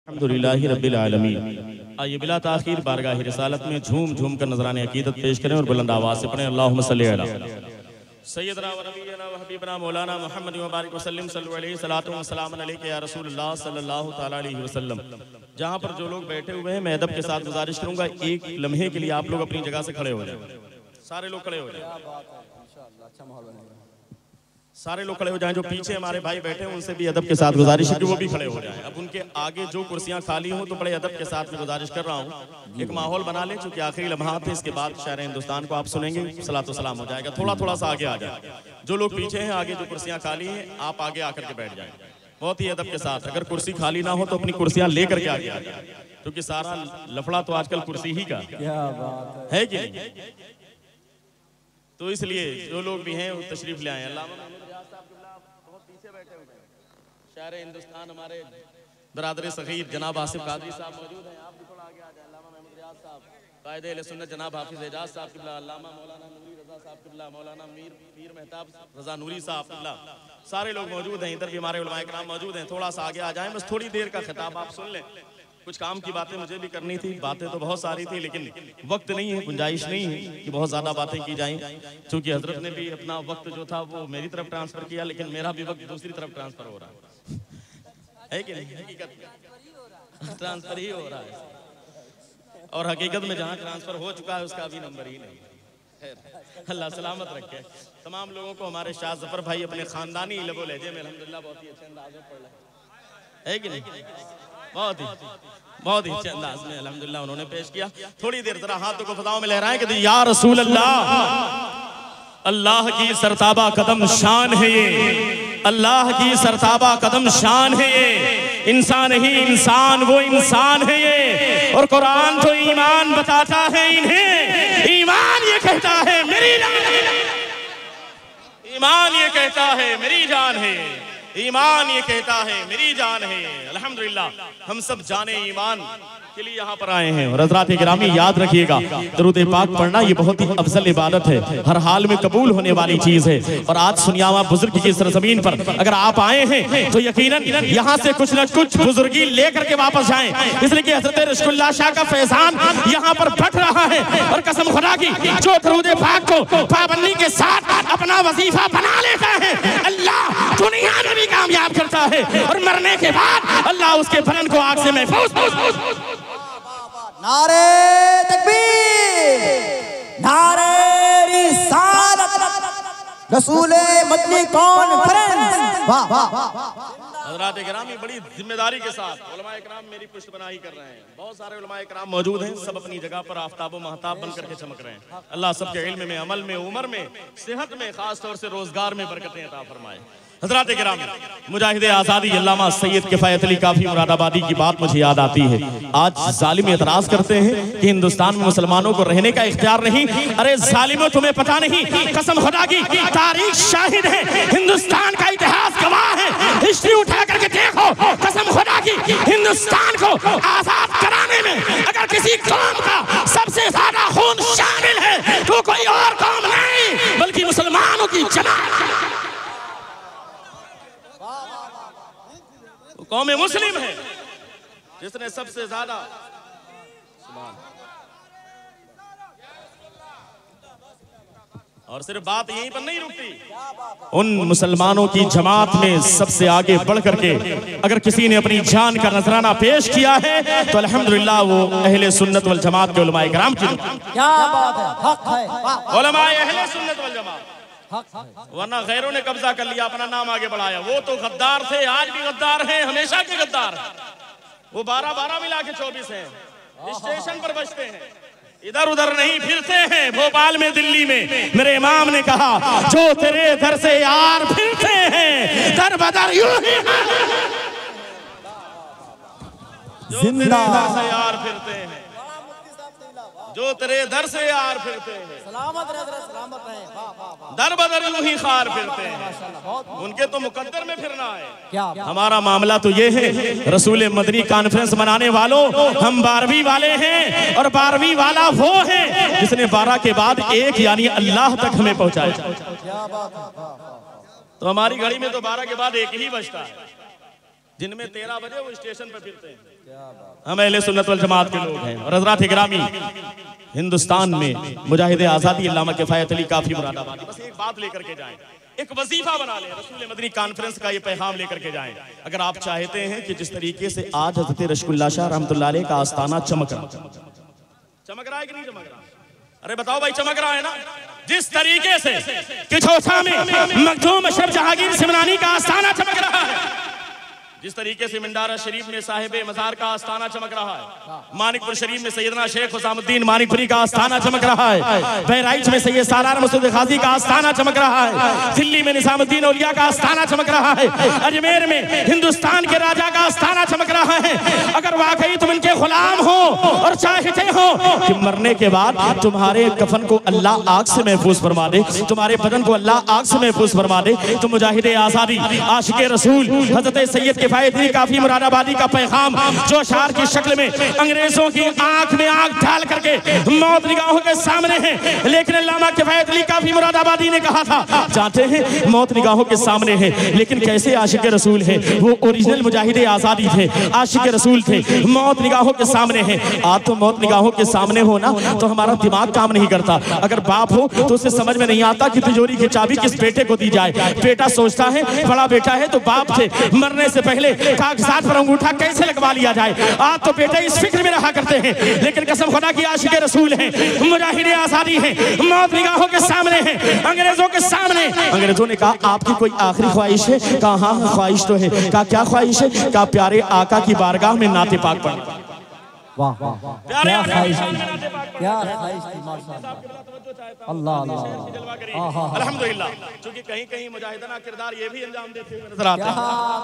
अल्हम्दुलिल्लाहि रब्बिल आलमीन। आइए बिला ताखीर बारगाह रिसालत में झूम झूम कर नजराने अकीदत पेश करें और बुलंद आवाज से पढ़ें अल्लाहुम्मा सल्ली अला सय्यदना व नबीना व हबीबना मौलाना मुहम्मद व बारिक वसल्लम सल्लल्लाहु अलैहि सलातु व सलाम अलैका या रसूलुल्लाह सल्लल्लाहु तआला अलैहि वसल्लम। जहां पर जो लोग बैठे हुए हैं मैं अदब के साथ गुजारिश करूंगा एक लम्हे के लिए आप लोग अपनी जगह से खड़े हो जाएं। सारे लोग खड़े हो जाएं, सारे लोग खड़े हो जाएं। जो पीछे हमारे भाई बैठे हैं उनसे भी अदब के साथ गुजारिश है कि वो भी खड़े हो जाएं। अब उनके आगे जो कुर्सियां खाली हों तो बड़े अदब के साथ मैं गुजारिश कर रहा हूं एक माहौल बना लें, चूंकि आखिरी लम्हात है। इसके बाद शायर हिंदुस्तान को आप सुनेंगे, सलातो सलाम हो जाएगा। थोड़ा थोड़ा सा आगे आ जाए। जो लोग पीछे हैं, आगे जो कुर्सियां खाली हैं, आप आगे आकर के बैठ जाएं बहुत ही अदब के साथ। अगर कुर्सी खाली ना हो तो अपनी कुर्सियां लेकर के आगे आ जाए, क्योंकि सारा लफड़ा तो आजकल कुर्सी ही का है कि नहीं। तो इसलिए जो लोग भी हैं वो तशरीफ ले आए। अल्लाह शायर हिंदुस्तान हमारे बरादर सगीर जनाब आसिफ कादरी साहब मौजूद हैं, आप भी थोड़ा आगे आ जाए। अल्लामा महमूद रियाज साहब, कायदे अहले सुन्नत जनाब हाफिज एजाज साहब किबला, अल्लामा मौलाना नूरी रजा साहब किबला, मौलाना मीर मेहताब रजा नूरी साहब किबला, सारे लोग मौजूद हैं। इधर भी हमारे उलमाए किराम मौजूद हैं। थोड़ा सा आगे आ जाएं, बस थोड़ी देर का खिताब आप सुन लें। कुछ काम की बातें मुझे भी करनी थी, बातें तो बहुत सारी थी लेकिन वक्त नहीं है, गुंजाइश नहीं है कि बहुत ज्यादा बातें की जाएं। क्योंकि हजरत ने भी अपना वक्त जो था वो मेरी तरफ ट्रांसफर किया, लेकिन मेरा भी वक्त दूसरी तरफ ट्रांसफर हो रहा है कि नहीं। हकीकत में ट्रांसफर ही हो रहा है, और हकीकत में जहाँ ट्रांसफर हो चुका है उसका अभी नंबर ही नहीं। अल्लाह सलामत रखे तमाम लोगों को। हमारे शाह जफर भाई अपने खानदानी लबो लहजे में अल्हम्दुलिल्लाह बहुत ही अच्छे अंदाज में पढ़ रहे हैं कि नहीं। बहुत ही अच्छे अंदाज में अल्हम्दुलिल्लाह उन्होंने पेश किया। थोड़ी देर जरा हाथों को फदाओं में लहराएं कि या रसूल अल्लाह, अल्लाह की सरताबा कदम शान है ये, अल्लाह की सरताबा कदम शान है ये। इंसान ही इंसान, वो इंसान है ये। और कुरान तो ईमान बताता है इन्हें, ईमान ये कहता है मेरी जान है, ईमान ये कहता है मेरी जान है, ईमान ये कहता है मेरी जान है। अल्हम्दुलिल्लाह हम सब जाने ईमान के लिए यहाँ पर आए हैं। और हज़रात गिरामी याद रखिएगा, दरूद पाक पढ़ना ये बहुत ही अफजल इबादत है, हर हाल में कबूल होने वाली चीज है। और आज सुनियावा बुजुर्ग की सरजमीन पर अगर आप आए हैं तो यकीनन यहाँ से कुछ न कुछ बुजुर्गी लेकर के वापस जाएं, इसलिए कि हज़रत रसूलुल्लाह शाह का फैजान यहाँ पर बढ़ रहा है। और कसम खुदा की जो दरूद पाक को पाबंदी के साथ अपना वजीफा बना लेता है, अल्लाह दुनिया में भी कामयाब करता है और मरने के बाद अल्लाह उसके बदन को आग से महफूज। नारे तकबीर, नारे रिसालत, रसूले मदनी कॉन्फ्रेंस। वाह वाह वाह। हज़रात गिरामी बड़ी जिम्मेदारी के साथ उलमाए किराम मेरी पुष्टबनाही कर रहे हैं। बहुत सारे उलमाए किराम मौजूद हैं, सब अपनी जगह पर आफ्ताब व महताब बन करके चमक रहे हैं। अल्लाह सबके इल्म में, अमल में, उम्र में, सेहत में, खास तौर से रोजगार में बरकतें अता फरमाए। हज़रात गिरामी मुजाहिद आज़ादी अल्लामा सैयद किफ़ायत अली काफ़ी मुरादाबादी की बात मुझे याद आती है। आज जालिम एतराज करते हैं कि हिंदुस्तान में मुसलमानों को रहने का इख्तियार नहीं। अरे जालिमों, तुम्हें पता नहीं, कसम खुदा की तारीख शाहिद है, हिंदुस्तान का इतिहास गवाह है। हिस्ट्री उठा करके देखो, कसम खुदा की हिंदुस्तान को आजाद कराने में अगर किसी कौम का सबसे ज्यादा खून शामिल है तो कोई और कौम नहीं बल्कि मुसलमानों की जमात कौम मुस्लिम है, जिसने सबसे ज्यादा। और सिर्फ बात यहीं पर नहीं रुकती, उन मुसलमानों की जमात में सबसे आगे बढ़ करके अगर किसी ने अपनी जान का नजराना पेश किया है तो अल्हम्दुलिल्लाह वो अहले सुन्नत वल जमात के उलमाए किराम की क्या बात है, हक है, उलमाए अहले सुन्नत वल जमात। वरना गैरों ने कब्जा कर लिया, अपना नाम आगे बढ़ाया। वो तो गद्दार थे, आज भी गद्दार हैं, हमेशा के गद्दार हैं। वो 12-12 मिला के 24 हैं, स्टेशन पर बजते हैं, इधर उधर नहीं फिरते हैं। भोपाल में, दिल्ली में मेरे इमाम ने कहा जो तेरे दर से यार फिरते हैं दर बदर यूं ही, जो तेरे दर से यार फिरते हैं, जो तेरे दर से यार फिरते हैं, सलामत रहे, सलामत रहे, दर बदर यूं ही खार फिरते हैं। उनके तो मुकद्दर में फिरना है। क्या हमारा मामला तो ये है, रसूल मदनी कॉन्फ्रेंस मनाने वालों, हम 12वीं वाले हैं और 12वीं वाला वो है जिसने 12 के बाद 1 यानी अल्लाह तक हमें पहुंचाया। क्या बात है। तो हमारी घड़ी में तो 12 के बाद 1 ही बजता है। जिनमें 13 बजे वो स्टेशन पे फिरते हैं। हम अहले सुन्नत वल जमात के लोग हैं। और हज़रात इकरामी, हिंदुस्तान में मुजाहिद आज़ादी अल्लामा किफ़ायत अली काफ़ी मुरादाबादी बस एक बात लेकर के जाएं, एक वजीफा बना लें, रसूल मदनी कॉन्फ्रेंस का ये पैगाम लेकर के जाएं। अगर आप चाहते हैं कि जिस तरीके से आज हज़रत रशकुल्ला शाह रहमतुल्लाह अलैह का आस्थाना चमक रहा है कि नहीं चमक रहा? अरे बताओ भाई, चमक रहा है ना? जिस तरीके से किछोसा में मखदूम अशरफ जहांगीर सिमनानी का आस्थाना चमक रहा है, जिस तरीके से मिंडारा शरीफ में साहिब मजार का आस्थाना चमक रहा है, मानिकपुर शरीफ में सैयदना शेख हुसामुद्दीन मानिकपुरी का आस्थाना चमक रहा है, बहराइच में सैयद सालार मसूद खाजी का आस्थाना चमक रहा है, दिल्ली में निजामुद्दीन औलिया का आस्थाना चमक रहा है, अजमेर में हिंदुस्तान के राजा का आस्थाना चमक रहा है। अगर वाकई तुम इनके गुलाम हो और चाहते हो कि मरने के बाद तुम्हारे कफन को अल्लाह आग से महफूज फरमा दे, तुम्हारे बदन को अल्लाह आग से महफूज फरमा दे, तो मुजाहिद आज़ादी आशिक रसूल हज़रत सैयद काफी मुरादाबादी का पैगाम जो अशार की शक्ल में अंग्रेजों की आंख में आंख डाल करके मौत निगाहों के सामने है, लेकिन अल्लामा किफ़ायत अली काफी मुरादाबादी ने कहा था, जानते हैं मौत निगाहों के सामने है, लेकिन कैसे आशिक रसूल है, वो ओरिजिनल मुजाहिद आज़ादी थे, आशिक रसूल थे, मौत निगाहों के सामने है। आज तो मौत निगाहों के सामने हो ना तो हमारा दिमाग काम नहीं करता। अगर बाप हो तो उसे समझ में नहीं आता कि तिजोरी की चाबी किस बेटे को दी जाए। बेटा सोचता है बड़ा बेटा है तो बाप थे, मरने से पहले कागजात पर अंगूठा कैसे लगवा लिया जाए। आज तो बेटे इस फिक्र में रहा करते हैं, लेकिन कसम खुदा की आशिक रसूल हैं, मुजाहिद आज़ादी हैं, मौत निगाहों के सामने है, अंग्रेजों के सामने। अंग्रेजों ने कहा आपकी कोई आखिरी ख्वाहिश है? कहा हाँ ख्वाहिश तो है। कहा क्या ख्वाहिश है? कहा प्यारे आका की बारगाह में नाते पाक पढ़ना। वाह वाह, क्या ख्वाहिश थी, क्या ख्वाहिश थी, माशाअल्लाह, अल्लाह अल्लाह, अल्हम्दुलिल्लाह। क्योंकि कहीं कहीं मुजाहिदाना किरदार ये भी अंजाम देते हुए नजर आते हैं।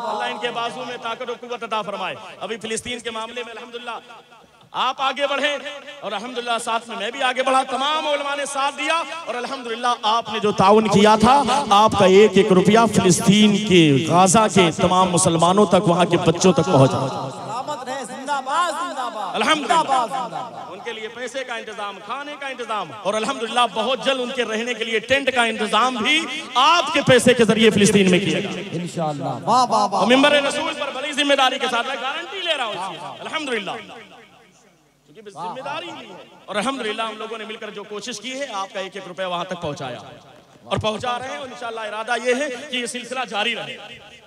अल्लाह इनके बाजू में ताकत और कुव्वत अता फरमाए। अभी फिलिस्तीन के मामले में अल्हम्दुलिल्लाह आप आगे बढ़े और अल्हम्दुलिल्लाह साथ में मैं भी आगे बढ़ा, तमाम उलमा ने साथ दिया और अल्हम्दुलिल्लाह आपने जो ताउन किया था, आपका एक एक रुपया फिलिस्तीन के गाजा के तमाम मुसलमानों तक, वहाँ के बच्चों तक पहुँचा। अल्हम्दुलिल्लाह उनके लिए पैसे का इंतजाम, खाने का इंतजाम और अल्हम्दुलिल्लाह बहुत जल्द उनके रहने के लिए टेंट का इंतजाम भी आपके पैसे के जरिए फिलिस्तीन में किया जाएगा इंशाअल्लाह। वाह वाह वाह, मिंबर रसूल पर बड़ी जिम्मेदारी के साथ मैं गारंटी ले रहा हूँ अल्हम्दुलिल्लाह, क्योंकि जिम्मेदारी ली है और अल्हम्दुलिल्लाह हम लोगों ने मिलकर जो कोशिश की है, आपका एक एक रुपया वहां तक पहुंचाया और पहुंचा रहे हैं और इंशाअल्लाह इरादा ये है कि ये सिलसिला जारी रहे।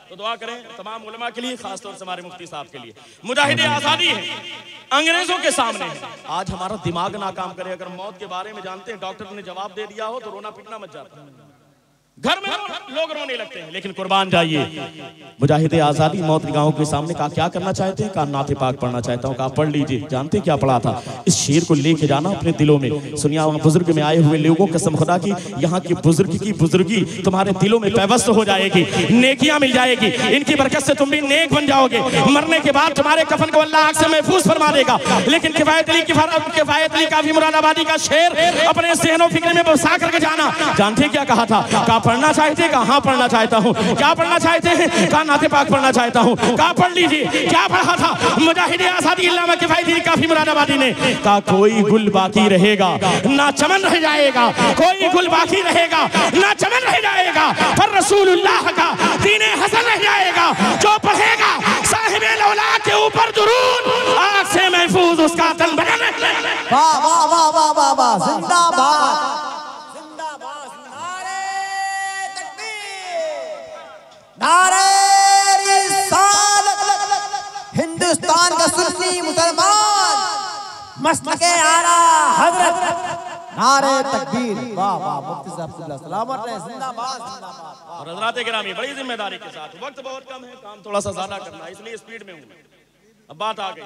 तो दुआ करें तमाम उलमा के लिए, खासतौर से हमारे मुफ्ती साहब के लिए। मुजाहिद आज़ादी है, अंग्रेजों के सामने है। आज हमारा दिमाग ना काम करे, अगर मौत के बारे में जानते हैं, डॉक्टर ने जवाब दे दिया हो तो रोना पीटना मच जाता है, घर में लोग रोने लगते हैं। लेकिन कुर्बान जाइए, मुजाहिद आज़ादी मौत निगाहों के सामने कहा क्या करना चाहते हैं? कहा नाते पाक पढ़ना चाहता हूँ। कहा पढ़ लीजिए। जानते क्या पढ़ा था? इस शेर को लेके जाना अपने दिलों में। सुनिया वहाँ बुजुर्ग में आए हुए लोगों, कसम खुदा की यहाँ की बुजुर्ग की बुजुर्गी तुम्हारे दिलों में पैवस्त हो जाएगी, नेकियां मिल जाएगी, इनकी बरकत से तुम भी नेक बन जाओगे। मरने के बाद तुम्हारे कफन को अल्लाह आग से महफूज फरमा देगा। लेकिन किफ़ायत अली काफी मुरादाबादी का शेर अपने ज़हन फिक्र में बसा करके जाना। जानते क्या कहा था? कहा पढ़ना चाहते? कहा हाँ पढ़ना चाहता हूँ। क्या पढ़ना चाहते हैं? कहा नाते पाक पढ़ना चाहता हूँ। कहा पढ़ लीजिए। क्या पढ़ा था मुजाहिद आज़ादी अल्लामा किफ़ायत अली काफी मुरादाबादी ने? कहा कोई गुल बाकी रहेगा ना चमन रह जाएगा, कोई गुल बाकी रहेगा ना चमन रह जाएगा, पर रसूलुल्लाह का दीने हसन रह जाएगा। जो पढ़ेगा साहिबे लौला के ऊपर दुरूद, आग से महफूज उसका तन बदन। वाह वाह वाह वाह वाह वाह, जिंदाबाद। नारे रिसालत, हिंदुस्तान का सुन्नी मुसलमान मस्तके आला हजरत, नारे तकबीर। वाह वाह, मुफ्ती साहब सलामत रहे, जिंदाबाद जिंदाबाद। और हज़रात गिरामी बड़ी जिम्मेदारी के साथ, वक्त बहुत कम है, काम थोड़ा सा ज्यादा करना है, इसलिए स्पीड में हूँ। अब बात आ गई,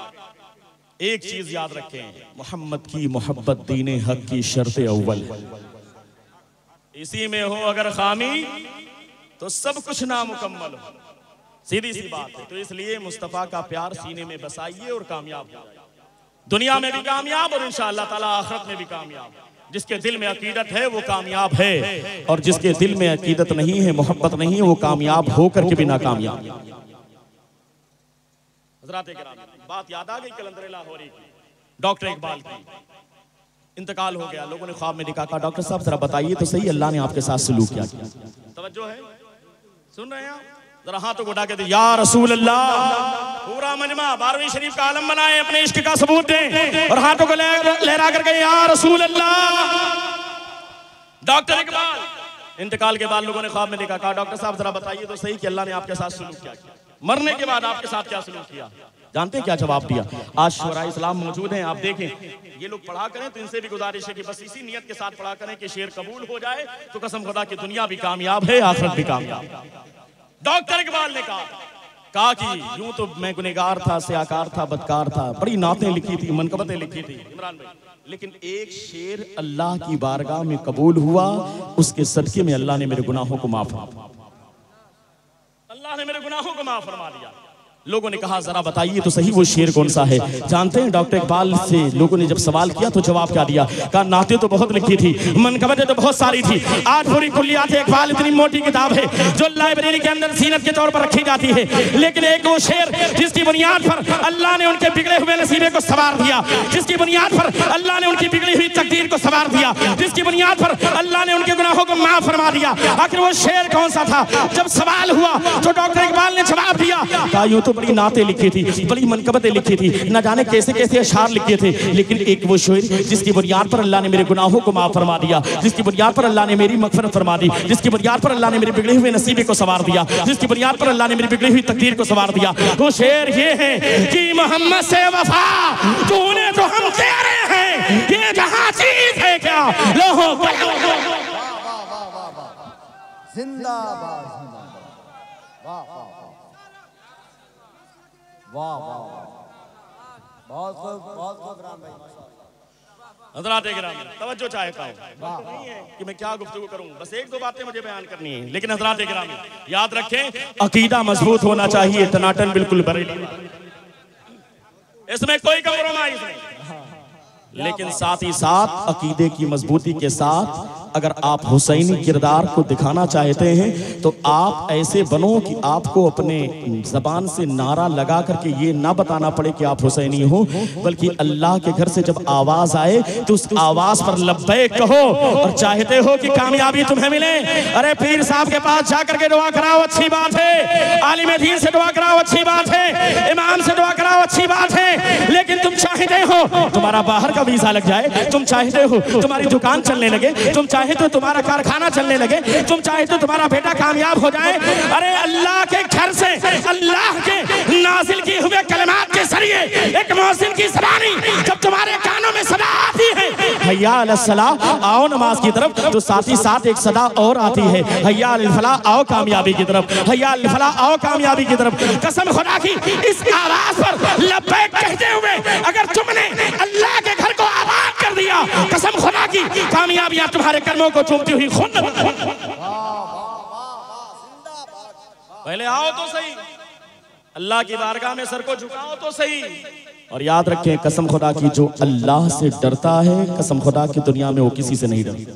एक चीज याद रखें, मोहम्मद की मोहब्बत दीने हक की शर्त अव्वल, इसी में हो अगर खामी तो सब कुछ नामुकम्मल हो, सीधी सी बात है। तो इसलिए मुस्तफ़ा का प्यार सीने में बसाइए और कामयाब हो जाइए, दुनिया में भी कामयाब और इंशाअल्लाह ताला आखिरत में भी कामयाब। जिसके दिल में अकीदत है वो कामयाब है, और जिसके दिल में अकीदत नहीं है, मोहब्बत नहीं है, वो कामयाब होकर के भी नाकामयाब। हज़रात किराम, बात याद आ गई कलंदर लाहौरी की, डॉक्टर इकबाल की इंतकाल हो गया। लोगों ने ख्वाब में देखा, कहा डॉक्टर साहब जरा बताइए तो सही, अल्लाह ने आपके साथ सलूक क्या किया? तवज्जो है, सुन रहे हैं आप? जरा हाथों को उठा के दे या रसूल अल्लाह। पूरा मजमा 12वीं शरीफ का आलम बनाए, अपने इश्क का सबूत दें और हाथों को लहरा करके या रसूल अल्लाह। डॉक्टर इकबाल इंतकाल के बाद लोगों ने ख्वाब में देखा, कहा डॉक्टर साहब जरा बताइए तो सही कि अल्लाह ने आपके साथ सलूक क्या किया, मरने के बाद आपके साथ क्या सलूक किया। जानते हैं क्या जवाब दिया? आज शुरा इस्लाम मौजूद हैं, आप देखें, ये लोग पढ़ा करें तो इनसे भी गुजारिश है कि बस इसी नियत के साथ पढ़ा करें कि शेर कबूल हो जाए तो कसम खुदा की दुनिया भी कामयाब है, आखिरत भी कामयाब। डॉक्टर इकबाल ने कहा कि यूं तो मैं गुनहगार था, सियाकार था, बदकार था, बड़ी नातें लिखी थी, मनकबतें लिखी थी इमरान भाई, लेकिन एक शेर अल्लाह की बारगाह में कबूल हुआ, उसके सदके में अल्लाह ने मेरे गुनाहों को माफ फरमा, अल्लाह ने मेरे गुनाहों को माफ फरमा दिया। लोगों ने कहा जरा बताइए तो सही वो शेर कौन सा है। जानते हैं डॉक्टर इकबाल से लोगों ने जब सवाल किया तो जवाब क्या दिया? कहा नाते तो बहुत लिखी थी, मनकबतें तो बहुत सारी थी, आज पूरी कुल्लियात इकबाल इतनी मोटी किताब है जो लाइब्रेरी के अंदर जीनत के तौर पर रखी जाती है, लेकिन एक वो शेर जिसकी बुनियाद पर अल्लाह ने उनके बिगड़े हुए नसीबे को सवार दिया, जिसकी बुनियाद पर अल्लाह ने उनकी बिगड़ी हुई तकदीर को सवार दिया, जिसकी बुनियाद पर अल्लाह ने उनके गुनाहों को माफ फरमा दिया, आखिर वो शेर कौन सा था? जब सवाल हुआ तो डॉक्टर इकबाल ने जवाब दिया, कहा यूं तो बड़ी नातें लिखी थी, बड़ी मनकबतें लिखी थी, न जाने कैसे कैसे अशार लिखे थे, लेकिन एक वो शेर जिसकी बुनियाद पर अल्लाह ने मेरे गुनाहों को माफ फरमा दिया, जिसकी बुनियाद पर अल्लाह ने मेरी मगफिरत फरमा दी, जिसकी बुनियाद पर अल्लाह ने मेरे बिगड़े हुए नसीबे को सवार दिया, जिसकी बुनियाद पर अल्लाह ने मेरी बिगड़ी हुई तकदीर को सवार दिया, वो शेर ये है कि मोहम्मद से वफा तूने तो हम तेरे हैं, ये जहां चीज है क्या लोहो जिंदाबाद वाह वाह बहुत खूब राम भाई। हज़रात किराम तवज्जो चाहता हूँ नहीं है कि मैं क्या गुफ्तगू करूँ, बस एक दो बातें मुझे बयान करनी है, लेकिन हज़रात किराम याद रखें अकीदा मजबूत होना चाहिए, टनाटन बिल्कुल बरेली, इसमें कोई कम्प्रोमाइज नहीं, लेकिन साथ ही साथ अकीदे की मजबूती के साथ अगर आप हुसैनी किरदार को दिखाना चाहते हैं तो आप ऐसे बनो कि आपको अपने जबान से नारा लगा करके ये ना बताना पड़े कि आप हुसैनी हो, बल्कि अल्लाह के घर से जब आवाज आए तो उस आवाज पर लब्बैक कहो और चाहते हो कि कामयाबी तुम्हें मिले। अरे पीर साहब के पास जाकर के दुआ कराओ, अच्छी बात है, आलिम दीन से दुआ कराओ, अच्छी बात है, इमाम से दुआ कराओ, अच्छी बात है, लेकिन तुम चाहते हो तुम्हारा बाहर का वीजा लग जाए, तुम चाहते हो तुम्हारी दुकान चलने लगे, तुम चाहे तो तुम्हारा कारखाना चलने लगे, तुम चाहे तो तुम्हारा बेटा कामयाब हो जाए। अरे अल्लाह के घर से अल्लाह के नाजिल किए हुए कलमात के जरिए एक मौसिन की सलामी जब तुम्हारे कानों में सदा आती है हैया अलस सलाह आओ नमाज की तरफ, तो साथ ही साथ एक सदा और आती है हैया अल फलाह आओ कामयाबी की तरफ, हैया अल फलाह आओ कामयाबी की तरफ। कसम खुदा की इस आवाज पर लब्बैक कहते हुए अगर तुमने अल्लाह के घर को आबाद कर दिया, कसम खुदा की कामयाबियां तुम्हारे कर्मों को चूमती हुई खून पहले आओ तो सही, अल्लाह की बारगाह में सर को झुकाओ तो सही। और याद रखें कसम खुदा की जो अल्लाह से डरता है कसम खुदा की दुनिया में वो किसी से नहीं डरता।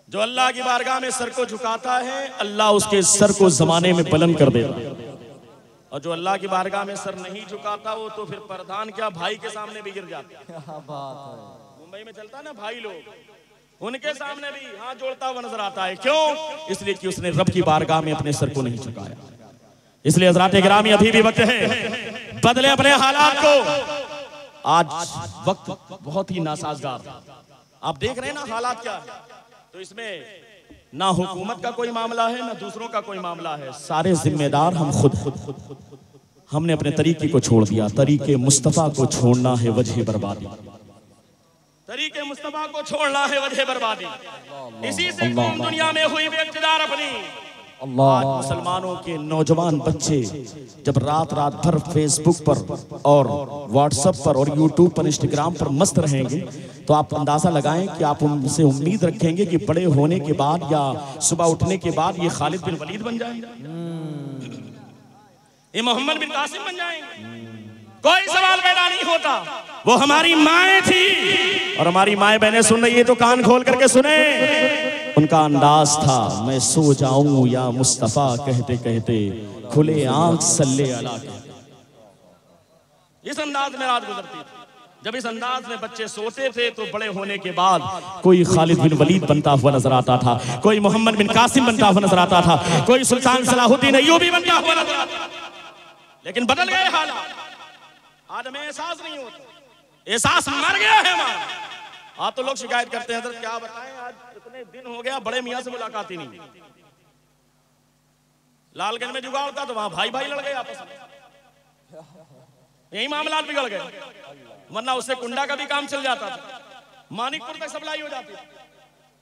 जो अल्लाह की बारगाह में सर को झुकाता है अल्लाह उसके सर को जमाने में बुलंद कर देता, और जो अल्लाह की बारगाह में सर नहीं झुकाता वो तो फिर प्रधान क्या भाई के सामने भी गिर जाता है। मुंबई में चलता ना भाई लोग, उनके सामने भी हाथ जोड़ता हुआ नजर आता है, क्यों? इसलिए कि उसने रब की बारगाह में अपने सर को नहीं झुकाया। इसलिए हज़रात गिरामी अभी भी वक्त है बदले अपने हालात को। आज वक्त बहुत ही नासाजगार, आप देख रहे हैं ना हालात क्या है, तो इसमें ना हुकूमत का कोई मामला है ना दूसरों का कोई मामला है, सारे जिम्मेदार हम खुद। हमने अपने तरीके को छोड़ दिया, तरीके मुस्तफा को छोड़ना है वजह बर्बादी, तरीके मुस्तफा को छोड़ना है वजह बर्बादी। इसी से कौम दुनिया में हुई बेइख्तियार अपनी। आज मुसलमानों के नौजवान बच्चे जब रात भर फेसबुक पर और व्हाट्सएप पर और यूट्यूब पर इंस्टाग्राम पर मस्त रहेंगे तो आप अंदाजा लगाएं कि आप उनसे उम्मीद रखेंगे कि बड़े होने के बाद या सुबह उठने के बाद ये खालिद बिन वलीद बन जाएंगे, ये मोहम्मद बिन कासिम बन जाएंगे। कोई सवाल पैदा नहीं होता। वो हमारी माएँ थी और हमारी माएँ बहनें सुन रही है तो कान खोल करके सुने। उनका अंदाज था मैं सो जाऊं या मुस्तफा कहते कहते खुले आंख सल्ले अला, इस अंदाज में रात गुजरती थी। जब इस अंदाज में बच्चे सोते थे तो बड़े होने के बाद कोई खालिद बिन वलीद बनता हुआ नजर आता था, कोई मोहम्मद बिन कासिम बनता हुआ नजर आता था, कोई सुल्तान सलाहुद्दीन अय्यूबी बनता हुआ नजर आता था। लेकिन बदल गए हालात। आज हमें एहसास नहीं होता, एहसास मर गया है हमारा। आज तो लोग शिकायत करते हैं, क्या बताएं, आज इतने दिन हो गया बड़े मियां से मुलाकात ही नहीं। लालगंज में जुगाड़ था तो वहां भाई भाई लड़ गए आपस में, यही मामला बिगड़ गए, वरना उससे कुंडा का भी काम चल जाता था, मानिकपुर तक सप्लाई हो जाती।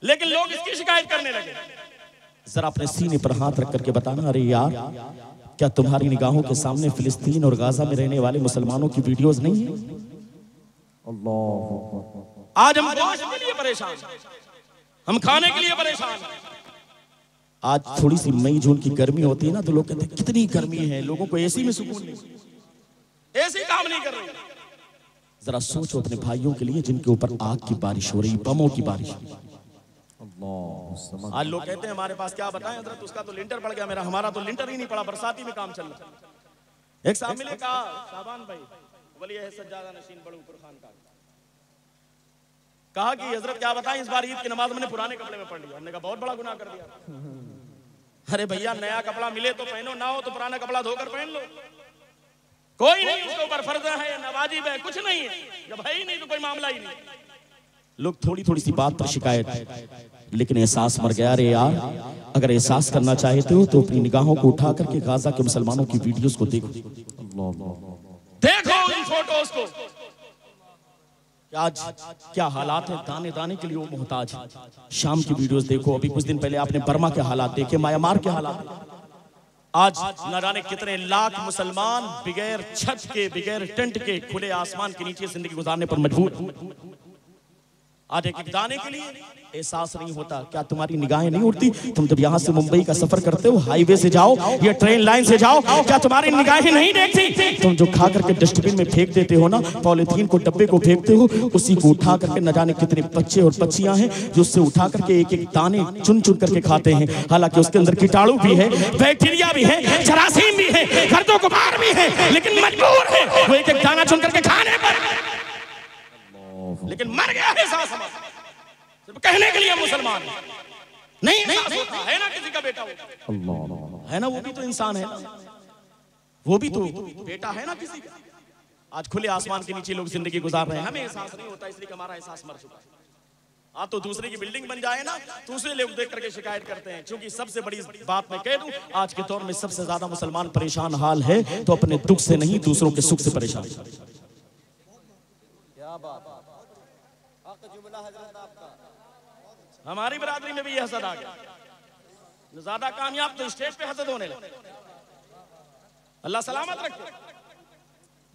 लेकिन लोग इसकी शिकायत करने लगे। जरा अपने सीने पर हाथ रख करके बताना, अरे यार क्या तुम्हारी निगाहों के सामने फिलिस्तीन और गाजा में रहने वाले मुसलमानों की वीडियोस नहीं है? अल्लाह, आज हम गोश्त के लिए परेशान, हम खाने के लिए परेशान। आज थोड़ी सी मई जून की गर्मी होती है ना तो लोग कहते हैं कितनी गर्मी है, लोगों को एसी में सुकून नहीं, एसी काम नहीं कर रही। जरा सोचो अपने भाइयों के लिए जिनके ऊपर आग की बारिश हो रही, बमों की बारिश। आज लोग कहते हैं हमारे पास क्या बताएं हजरत, उसका तो लिंटर पड़ गया, हमारा तो लिंटर ही नहीं पड़ा, बरसाती में काम चल रहा। एक साहब मिले, कहा शाबान भाई वली है सज्जादा नशीन बड़ूपुर खान का, कहा कि हजरत क्या बताएं इस बार ईद की नमाज मैंने पुराने कपड़े में पढ़ लिया। हमने कहा बहुत बड़ा गुनाह कर दिया। अरे भैया नया कपड़ा मिले तो पहनो, ना हो तो पुराना कपड़ा धोकर पहन लो, कोई नहीं उसके ऊपर फर्ज है, नवाजिब है, कुछ नहीं है, जब है ही नहीं तो कोई मामला ही नहीं। लोग थोड़ी थोड़ी सी बात पर शिकायत, लेकिन एहसास मर गया। अरे यार अगर एहसास करना चाहते हो तो अपनी निगाहों को उठा करके गाजा के मुसलमानों की वीडियोस को देखो, देखो इन फोटोज को। आज क्या हालात है, दाने दाने के लिए वो मोहताज है। शाम की वीडियोस देखो, अभी कुछ दिन पहले आपने बर्मा के हालात देखे, म्यांमार के हालात। आज न जाने कितने लाख मुसलमान बगैर छत के, बगैर टेंट के, खुले आसमान के नीचे जिंदगी गुजारने पर मजबूर। आज एक दाने के लिए एहसास नहीं होता। क्या तुम्हारी निगाहें नहीं उठती? तुम जब यहाँ से मुंबई का सफर करते हो, हाईवे से जाओ या ट्रेन लाइन से जाओ, क्या तुम्हारी निगाहें नहीं देखती? तुम जो खा करके डस्टबिन में फेंक देते हो ना, पॉलिथीन को, डब्बे को फेंकते हो, उसी को उठा करके न जाने कितने बच्चे और बच्चियां हैं जो उससे उठा करके एक एक दाने चुन चुन करके खाते हैं। हालांकि उसके अंदर कीटाणु भी है, बैक्टीरिया भी है, जरासीम भी है, गर्दो गुबार भी है, लेकिन मजबूर है वो एक एक दाना चुन करके खाने पर। लेकिन मर गया है एहसास हमारा, सिर्फ कहने के लिए मुसलमान नहीं है ना, किसी का बेटा अल्लाह है ना, वो भी तो इंसान है ना, वो भी तो बेटा है ना किसी का। आज खुले आसमान के नीचे लोग जिंदगी गुजार रहे हैं, हमें एहसास नहीं होता, इसलिए हमारा एहसास मर चुका है। आज तो दूसरे की बिल्डिंग बन जाए ना, दूसरे लोग देख करके शिकायत करते हैं। क्योंकि सबसे बड़ी बात मैं कह दूं, आज के दौर में सबसे ज्यादा मुसलमान परेशान हाल है तो अपने दुख से नहीं, दूसरों के सुख से परेशान। क्या बात, हमारी बरादरी में भी ये हसद आ गया, ज्यादा कामयाब तो स्टेज पे हसद होने लगे। अल्लाह सलामत रखे।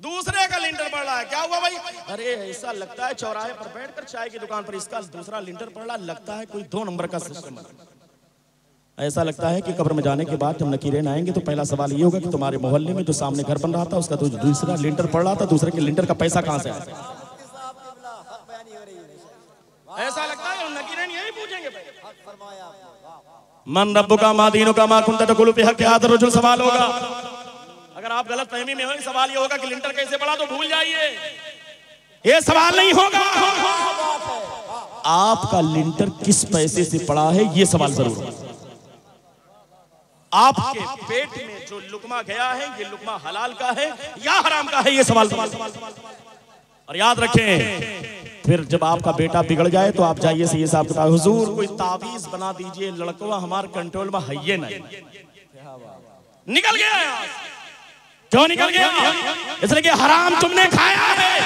दूसरे का लिंटर पड़ रहा है, क्या हुआ भाई? अरे ऐसा लगता है चौराहे पर बैठकर चाय की दुकान पर इसका दूसरा लिंटर पड़ रहा, लगता है कोई 2 नंबर का सिस्टम है। ऐसा लगता है कि कब्र में जाने के बाद जब नकीरें आएंगे तो पहला सवाल ये होगा कि तुम्हारे मोहल्ले में जो सामने घर बन रहा था उसका तो दूसरा लिंटर पड़ रहा था, दूसरे के लिंटर का पैसा कहां से आया? ऐसा लगता है नकीरें यही पूछेंगे, मन रब्बुका मा दीनुका मा कुंता तकुलु फी हक़्क़ि हाज़ा रजुल सवाल होगा। अगर आप गलत फहमी में हो, सवाल ये होगा कि लिंटर कैसे पड़ा, तो भूल जाइए, ये सवाल नहीं होगा। आपका लिंटर किस पैसे से पड़ा है ये सवाल जरूर होगा। आपके पेट में जो लुकमा गया है, ये लुकमा हलाल का है या हराम का है, ये सवाल। और याद रखें, फिर जब आपका बेटा बिगड़ जाए तो आप जाइए सही साहब के पास, हुजूर कोई ताबीज बना दीजिए, लड़कवा हमारे कंट्रोल में है ये नहीं। निकल गया यार, क्यों निकल गया? इसलिए कि हराम तुमने खाया है,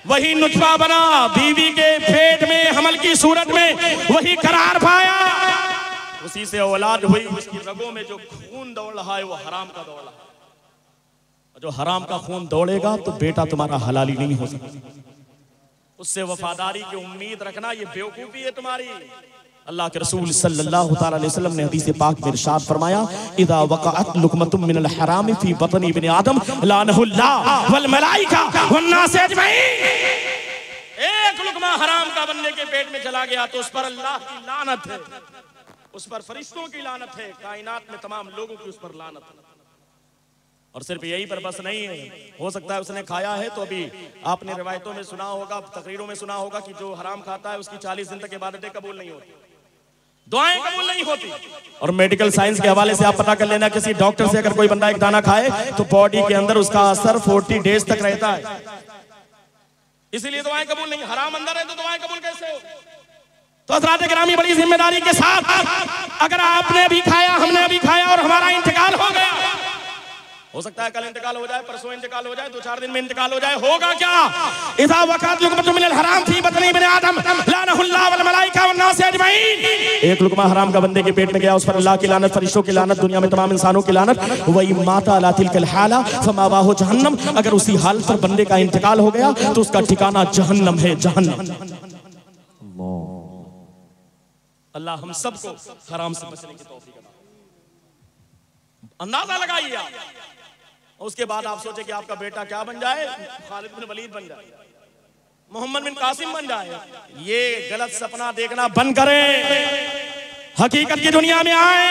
वही नुतफा बना बीवी के पेट में हमल की सूरत में, वही करार पाया, उसी से औलाद हुई। उसकी रगों में जो खून दौड़ रहा है वो हराम का दौड़ रहा है। जो हराम का खून दौड़ेगा तो बेटा तुम्हारा हलाली नहीं हो सकता। उससे वफादारी की उम्मीद रखना ये बेवकूफी है तुम्हारी। अल्लाह के रसूल सल्लल्लाहु तआला अलैहि वसल्लम ने हदीस पाक में इरशाद फरमाया, इदा वक़अत लुक़मतुम मिनल हराम फी बतनी इब्न आदम लानहुल्लाह वल मलाइका वन नास अजमईन। एक लुक़मा हराम का बंदे के पेट में चला गया तो उस पर अल्लाह की लानत है, उस पर फरिश्तों की लानत है, कायनात में तमाम लोगों की उस पर लानत है। और सिर्फ यही पर बस नहीं है, हो सकता है उसने खाया है तो अभी आपने रिवायतों में सुना होगा, तकरीरों में सुना होगा कि जो हराम खाता है उसकी 40 दिन तक इबादतें कबूल नहीं होती, दुआएं कबूल नहीं होती। और मेडिकल साइंस के हवाले से आप पता कर लेना, किसी डॉक्टर से अगर कोई बंदा एक दाना खाए तो बॉडी के अंदर उसका असर 40 डेज तक रहता है, इसीलिए दुआएं कबूल नहीं। हराम अंदर है तो दुआएं कबूल कैसे हो? तो हज़रात गिरामी बड़ी जिम्मेदारी के साथ, अगर आपने भी खाया, हमने भी खाया और हमारा इंतकाल हो गया, हो सकता है कल इंतकाल हो जाए, परसों इंतकाल हो जाए, 2-4 दिन में इंतकाल हो जाए, होगा क्या? इज़ा वक़अत लुक़मतुम मिनल हराम फी बतनी इब्न आदम लानहुल्लाह वल मलाइका वन नास अजमईन। एक लुक़मा हराम का बंदे के पेट में गया, उस पर अल्लाह की लानत, फरिश्तों की लानत, दुनिया में तमाम इंसानों की लानत। वही माता अला तिलकल हाला फमावाहु जहन्नम, अगर उसी हालत पर बंदे का इंतकाल हो गया तो उसका ठिकाना जहन्नम है, जहन्नम। अल्लाह हम सबको हराम से बचने की तौफीक अता फरमाए। अंदाजा लगाइए आप, उसके बाद आप सोचे कि आपका बेटा क्या बन जाए, खालिद बिन वलीद बन जाए, मोहम्मद बिन कासिम बन जाए। ये गलत सपना देखना बंद करें, हकीकत की दुनिया में आए,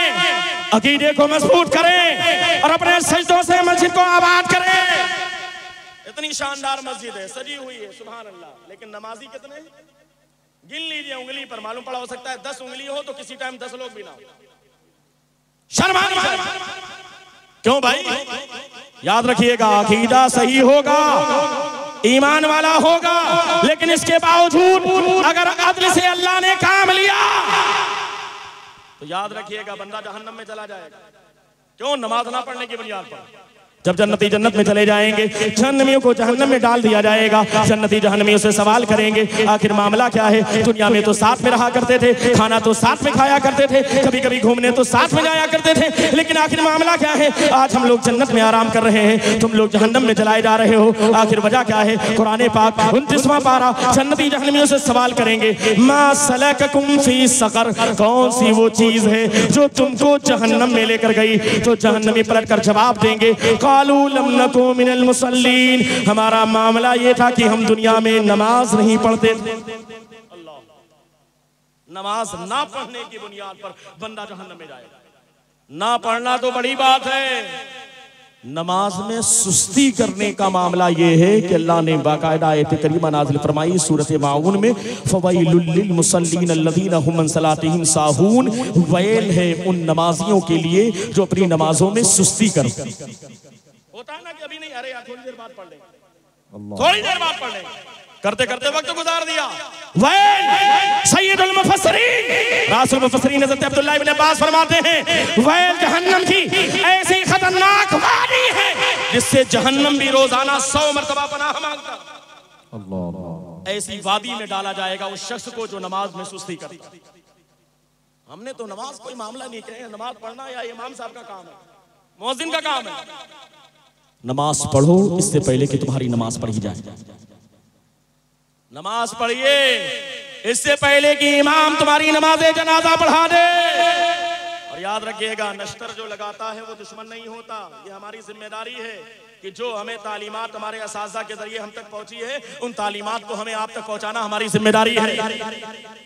अकीदे को मजबूत करें और अपने सजदों से मस्जिद को आबाद करें। इतनी शानदार मस्जिद है, सजी हुई है, सुभान अल्लाह, लेकिन नमाजी कितने? गिन लीजिए उंगली पर, मालूम पड़ा हो सकता है 10 उंगली हो तो किसी टाइम 10 लोग भी ना हो। शर्म आनी चाहिए। क्यों भाई? याद रखिएगा, अकीदा सही होगा, ईमान वाला होगा, लेकिन इसके बावजूद अगर अदल से अल्लाह ने काम लिया तो याद रखिएगा बंदा जहन्नम में चला जाएगा। क्यों? नमाज ना पढ़ने की बुनियाद पर। जब जन्नती जन्नत में चले जाएंगे, जहन्नमियों को जहन्नम में डाल दिया जाएगा, जन्नती जहन्नमियों से सवाल करेंगे, आखिर मामला क्या है? दुनिया में तो साथ में रहा करते थे, खाना तो साथ में खाया करते थे, कभी कभी घूमने तो साथ में जाया करते थे, लेकिन आखिर मामला क्या है? आज हम लोग जन्नत में आराम कर रहे हैं, तुम लोग जहन्नम में जलाए जा रहे हो, आखिर वजह क्या है? कुरान पाक 29वां पारा, जन्नती जहन्नमियों से सवाल करेंगे, मा सलककुम फी सकर, कौन सी वो चीज है जो तुमको जहन्नम में लेकर गई? तो जहन्नमी पलट कर जवाब देंगे, कालू लम नकू मिनल मुसल्लीन, हमारा मामला ये था कि हम दुनिया में नमाज नहीं पढ़ते थे। अल्लाह, नमाज ना पढ़ने की बुनियाद पर बंदा जहन्नम में जाएगा। ना पढ़ना तो बड़ी बात है, नमाज में सुस्ती करने का मामला ये है कि अल्लाह ने बाकायदा आयत करीमा नाज़िल फरमाई सूरत माऊन में, फवैलुल लिल मुसल्लीन अल्लज़ीना हुम अन सलातिहिम साहून, वैल है उन नमाजियों के लिए जो अपनी नमाजों में सुस्ती करते हैं। होता है ना कि अभी नहीं, अरे यार थोड़ी देर बाद पढ़ लेंगे, थोड़ी देर बाद पढ़ लेंगे, करते करते वक्त गुजार दिया। वैल सय्यदुल मुफस्सिरीन, रासुल मुफस्सिरीन हज़रत अब्दुल्लाह इब्न अब्बास फरमाते हैं, वैल जहन्नम की ऐसी खतरनाक वादी है जिससे जहन्नम भी रोजाना 100 मरतबा पनाह मांगता। अल्लाह, ऐसी वादी में डाला जाएगा उस शख्स को जो नमाज में सुस्ती करता। हमने तो नमाज कोई मामला नहीं किया, नमाज पढ़ना या इमाम साहब का काम है, मुअज्जिन का काम है। नमाज पढ़ो इससे पहले कि तुम्हारी नमाज पढ़ी जाए, नमाज पढ़िए इससे पहले कि इमाम तुम्हारी नमाज़े जनाजा पढ़ा दे। और याद रखिएगा, नश्तर जो लगाता है वो दुश्मन नहीं होता, ये हमारी जिम्मेदारी है कि जो हमें तालीमात हमारे असाज़ा के जरिए हम तक पहुंची है, उन तालीमात को हमें आप तक पहुंचाना हमारी जिम्मेदारी है।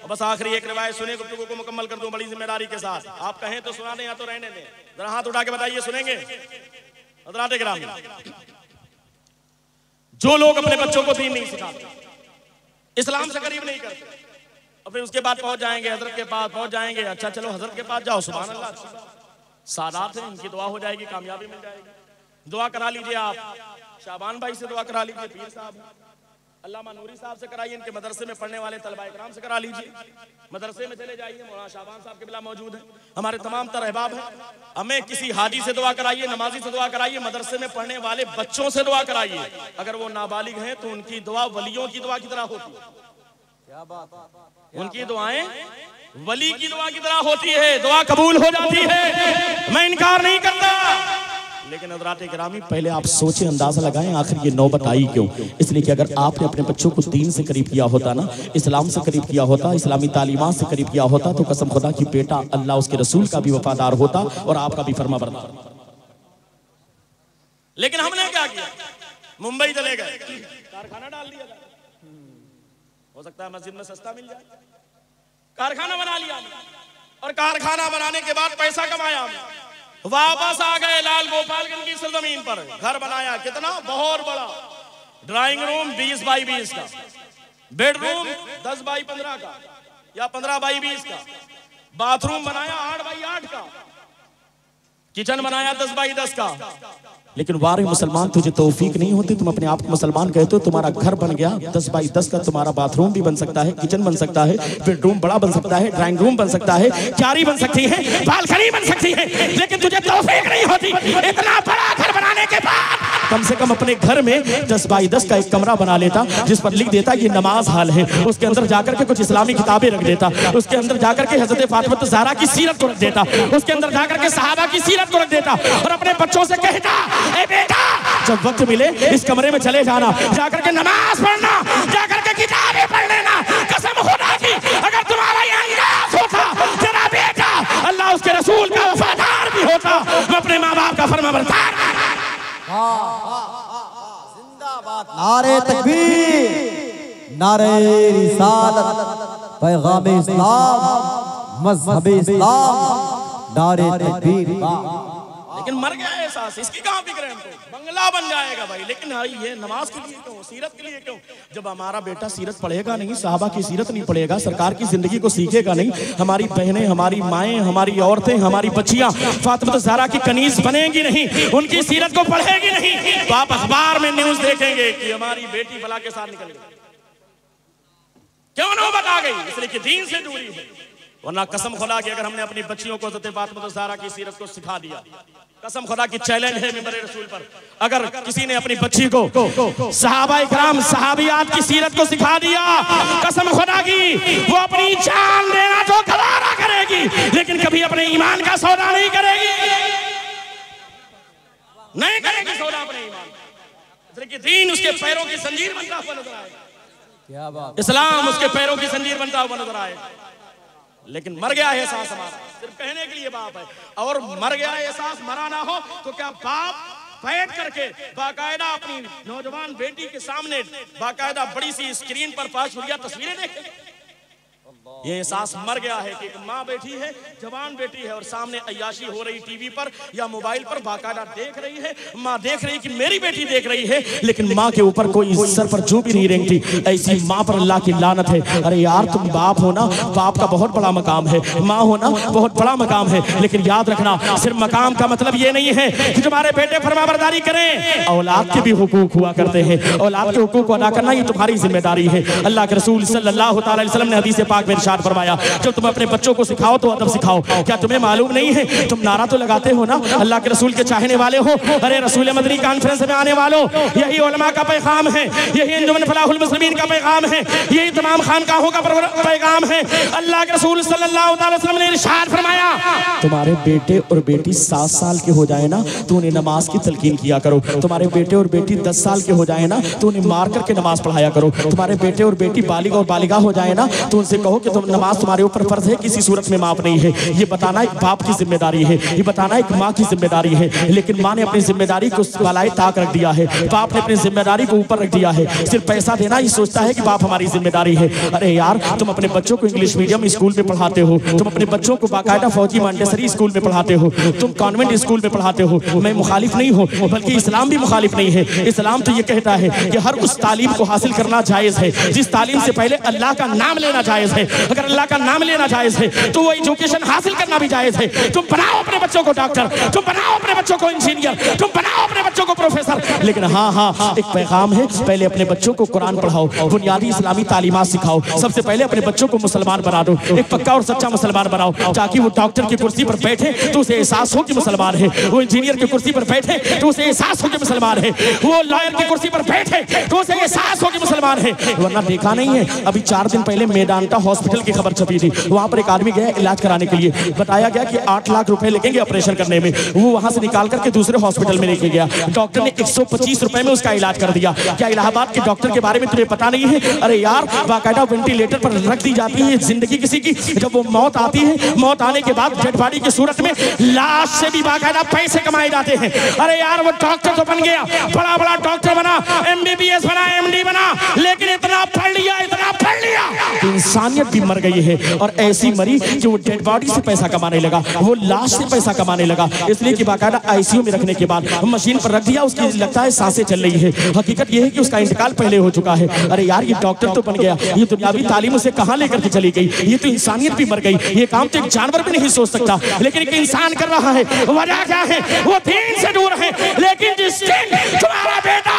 बस आखिरी एक रिवायत सुने, गुफ्तगू को मुकम्मल कर दूं बड़ी जिम्मेदारी के साथ। आप कहें तो सुना दें या तो रहने दें, जरा हाथ उठा के बताइए, सुनेंगे? हज़रात गिरामी, जो लोग अपने बच्चों को दीन नहीं सिखाते, इस्लाम से करीब नहीं करते, और फिर उसके बाद पहुंच जाएंगे हजरत के पास, पहुंच जाएंगे, अच्छा चलो हजरत के पास जाओ, सुभान अल्लाह, सादात है, इनकी दुआ हो जाएगी, कामयाबी मिल जाएगी। दुआ करा लीजिए, आप शाबान भाई से दुआ करा लीजिए, पीर साहब, अल्लामा नूरी साहब से कराइए, इनके मदरसे में पढ़ने वाले तलबा इकराम से करा लीजिए, मदरसे में चले जाइए, मौलाना शाबान साहब के बिला मौजूद है, हमारे तमाम तर अहबाब हैं। हमें किसी हाजी से दुआ कराइए, नमाजी से दुआ कराइए, मदरसे में पढ़ने वाले बच्चों से दुआ कराइए, अगर वो नाबालिग हैं तो उनकी दुआ वलियों की दुआ की तरह होती है। क्या बात है? उनकी दुआएं वली की दुआ की तरह होती है, दुआ कबूल हो जाती है, मैं इनकार नहीं करता। लेकिन हज़रात गिरामी, पहले आप सोचें, अंदाजा लगाएं आखिर ये नौबत आई क्यों? इसलिए कि अगर आपने अपने बच्चों को दीन से करीब किया होता ना, इस्लाम से करीब किया होता, इस्लामी तालीमात से करीब किया होता, तो कसम खुदा की बेटा अल्लाह उसके रसूल का भी वफादार होता और आपका भी फरमाबरदार। लेकिन हमने क्या किया? मुंबई चले गए, कारखाना डाल दिया, हो सकता है मस्जिद में सस्ता मिल जाए, कारखाना बना लिया, और कारखाना बनाने के बाद पैसा कमाया, वापस आ गए लाल गोपालगंज की सरजमीन पर। घर बनाया कितना बहुत बड़ा, ड्राइंग रूम 20 बाई 20 का, बेडरूम 10 बाई 15 का या 15 बाई 20 का, बाथरूम बनाया 8 बाई 8 का, किचन बनाया 10 बाई 10 का। लेकिन वारे मुसलमान तुझे तौफीक नहीं होती, तुम अपने आप को मुसलमान कहते हो। तुम्हारा घर बन गया 10 बाई 10 का, तुम्हारा बाथरूम भी बन सकता है, किचन बन सकता है, बेडरूम बड़ा बन सकता है, ड्राइंग रूम बन सकता है, क्यारी बन सकती है, बालकनी बन सकती है, लेकिन तुझे तौफीक नहीं होती। इतना बड़ा घर बनाने के बाद कम से कम अपने घर में 10 बाई 10 का एक कमरा बना लेता, जिस पर लिख देता ये नमाज हाल है। उसके अंदर जाकर के कुछ इस्लामी किताबें रख देता, उसके अंदर जाकर के हजरत फातिमा ज़हरा की सीरत को रख देता, उसके अंदर जाकर के सहाबा की सीरत को रख देता और अपने बच्चों से कहता, ए बेटा जब वक्त मिले इस कमरे में चले जाना, जाकर के नमाज पढ़ना, जाकर के किताबें पढ़ लेना। कसम खुदा की अगर तुम्हारा ये अंदाज होता, तेरा बेटा अल्लाह उसके रसूल का वफादार भी होता, वो अपने माँ बाप का फरमाबरदार। नारे तकबीर, नारे रिसालत, पैगाम इस्लाम, मज़हब इस्लाम, नारे तकबीर। लेकिन मर गया एहसास, इसकी कहाँ फिक्र है हमको? बंगला बन जाएगा भाई, लेकिन ये नमाज के लिए क्यों, सीरत के लिए क्यों? जब हमारा बेटा सीरत पढ़ेगा नहीं, साहबा की सीरत नहीं पढ़ेगा, सरकार की जिंदगी को सीखेगा नहीं, हमारी बहनें, हमारी माएँ, हमारी औरतें, हमारी बच्चियां फातिमा ज़हरा की कनीज बनेंगी नहीं, उनकी सीरत को पढ़ेगी नहीं, तो आप अखबार में न्यूज देखेंगे कि हमारी बेटी फला के साथ निकल गई। क्यों नौबत आ गई? इसलिए कि दीन से दूरी है। वरना कसम खुदा की अगर हमने अपनी बच्चियों को हज़रत फातिमा ज़हरा की सीरत को सिखा दिया, कसम खुदा की चैलेंज है मिंबर रसूल पर, अगर किसी ने अपनी बच्ची को सहाबाए किराम सहाबियात की सीरत को सिखा दिया, कसम खुदा की वो अपनी जान देना तो गवारा करेगी, लेकिन कभी अपने ईमान का सौदा नहीं करेगी, नहीं करेगी सौदा अपने ईमान। दीन उसके पैरों की जंजीर बनता हुआ नजर आएगा, क्या बात, इस्लाम उसके पैरों की जंजीर बनता हुआ नजर आएगा। लेकिन मर गया एहसास हमारा, सिर्फ कहने के लिए बाप है, और मर गया एहसास, मरा ना हो तो क्या बाप बैठ करके बाकायदा अपनी नौजवान बेटी के सामने बाकायदा बड़ी सी स्क्रीन पर 5 हुरिया तस्वीरें देखे? ये एहसास मर गया है कि एक माँ बैठी है, जवान बेटी है, और सामने अय्याशी हो रही टीवी पर या मोबाइल पर, बाकायदा देख रही है, माँ देख रही कि मेरी बेटी देख रही है, लेकिन माँ के ऊपर कोई सर पर जू भी नहीं रेंगती। ऐसी माँ पर अल्लाह की लानत है। अरे यार तुम बाप हो ना, बाप का बहुत बड़ा मकाम है, माँ हो ना बहुत बड़ा मकाम है, लेकिन याद रखना सिर्फ मकाम का मतलब ये नहीं है कि तुम्हारे बेटे फरमाबरदारी करें, औलाद के भी हुकूक हुआ करते हैं, औलाद के हुकूक को अदा करना ये तुम्हारी जिम्मेदारी है। अल्लाह के रसूल सल्लल्लाहु अलैहि वसल्लम ने हदीस पाक में इरशाद फरमाया, जब तुम अपने बच्चों को सिखाओ तो अदब सिखाओ। क्या तुम्हें मालूम नहीं है, तुम नारा तो लगाते हो ना अल्लाह के रसूल के चाहने वाले हो, अरे रसूल मदनी कॉन्फ्रेंस में आने वालों, यही उलमा का पैगाम है, यही अंजुमन फलाहुल मुस्लिमीन का पैगाम है, यही तमाम खानकाहों का पैगाम है। अल्लाह के रसूल सल्लल्लाहु अलैहि वसल्लम ने इरशाद फरमाया, तुम्हारे बेटे और बेटी 7 साल के हो जाए ना तो उन्हें नमाज की तलकीन किया करो, तुम्हारे बेटे और बेटी 10 साल के हो जाए ना तो उन्हें मार करके नमाज पढ़ाया करो, तुम्हारे बेटे और बेटी बालिग और बालिगा हो जाए ना तो उनसे कहो कि तुम नमाज तुम्हारे ऊपर फर्ज है, किसी सूरत में माफ नहीं है। ये बताना एक बाप की जिम्मेदारी है, ये बताना एक माँ की जिम्मेदारी है, लेकिन माँ ने अपनी जिम्मेदारी को बालाए ताक रख दिया है, बाप ने अपनी जिम्मेदारी को ऊपर रख दिया है, सिर्फ पैसा देना ही सोचता है कि बाप हमारी जिम्मेदारी है। अरे यार तुम अपने बच्चों को इंग्लिश मीडियम स्कूल में पढ़ाते हो, तुम अपने बच्चों को बाकायदा फौजी मॉन्टेसरी स्कूल में पढ़ाते हो, तुम कॉन्वेंट स्कूल में पढ़ाते हो, मैं मुखालिफ नहीं हूँ, बल्कि इस्लाम भी मुखालिफ नहीं है। इस्लाम तो ये कहता है कि हर उस तालीम को हासिल करना जायज है जिस तालीम से पहले अल्लाह का नाम लेना जायज है। अगर अल्लाह का नाम लेना जायज है तो वो एजुकेशन हासिल करना भी जायज है। तुम बनाओ अपने बच्चों को डॉक्टर, तुम बनाओ अपने बच्चों को इंजीनियर, तुम बनाओ अपने बच्चों को प्रोफेसर, लेकिन हाँ एक पैगाम है, पहले अपने बच्चों को कुरान पढ़ाओ, बुनियादी इस्लामी तालीमात सिखाओ, सबसे पहले अपने बच्चों को मुसलमान बना दो, एक पक्का और सच्चा मुसलमान बनाओ, ताकि वो डॉक्टर की कुर्सी पर बैठे तो उसे एहसास हो कि मुसलमान है, वो इंजीनियर की कुर्सी पर बैठे तो उसे एहसास हो कि मुसलमान है, वो लॉयर की कुर्सी पर बैठे तो उसे एहसास हो कि मुसलमान है। वरना देखा नहीं है, अभी 4 दिन पहले मेदांता हॉस्पिटल की खबर छपी थी, वहां पर एक आदमी गया इलाज कराने के लिए, बताया गया कि 8 लाख रुपए लगेंगे ऑपरेशन करने में, वो वहां से निकाल करके दूसरे हॉस्पिटल में लेके गया, डॉक्टर ने 125 रुपए में उसका इलाज कर दिया। क्या इलाहाबाद के डॉक्टर के बारे में तुम्हें पता नहीं है? अरे यार बाकायदा वेंटिलेटर पर रख दी जाती है जिंदगी किसी की, जब वो मौत आती है, मौत आने के बाद डेड बॉडी की सूरत में लाश से भी बाकायदा पैसे कमाए जाते हैं। अरे यार वो डॉक्टर तो बन गया, बड़ा बड़ा डॉक्टर बना, MBBS बना, MD बना, लेकिन इतना पढ़ लिया, इतना पढ़ लिया तो इंसानियत भी मर गई है। और ऐसी मरी कि वो डेड बॉडी से पैसा कमाने लगा, वो लाश से पैसा कमाने लगा, इसलिए कि बाकायदा आईसीयू में रखने के बाद मशीन पर रख दिया, उसकी लगता है सांसें चल रही है। हकीकत ये है कि उसका इंतकाल पहले हो चुका है। अरे यार ये डॉक्टर तो बन गया, ये दुनियावी तालीम उसे कहाँ लेकर के चली गई, ये तो इंसानियत भी मर गई। ये काम तो एक जानवर भी नहीं सोच सकता, लेकिन एक इंसान कर रहा है। वजह क्या है? वो दीन से दूर है। लेकिन जिस दिन तुम्हारा बेटा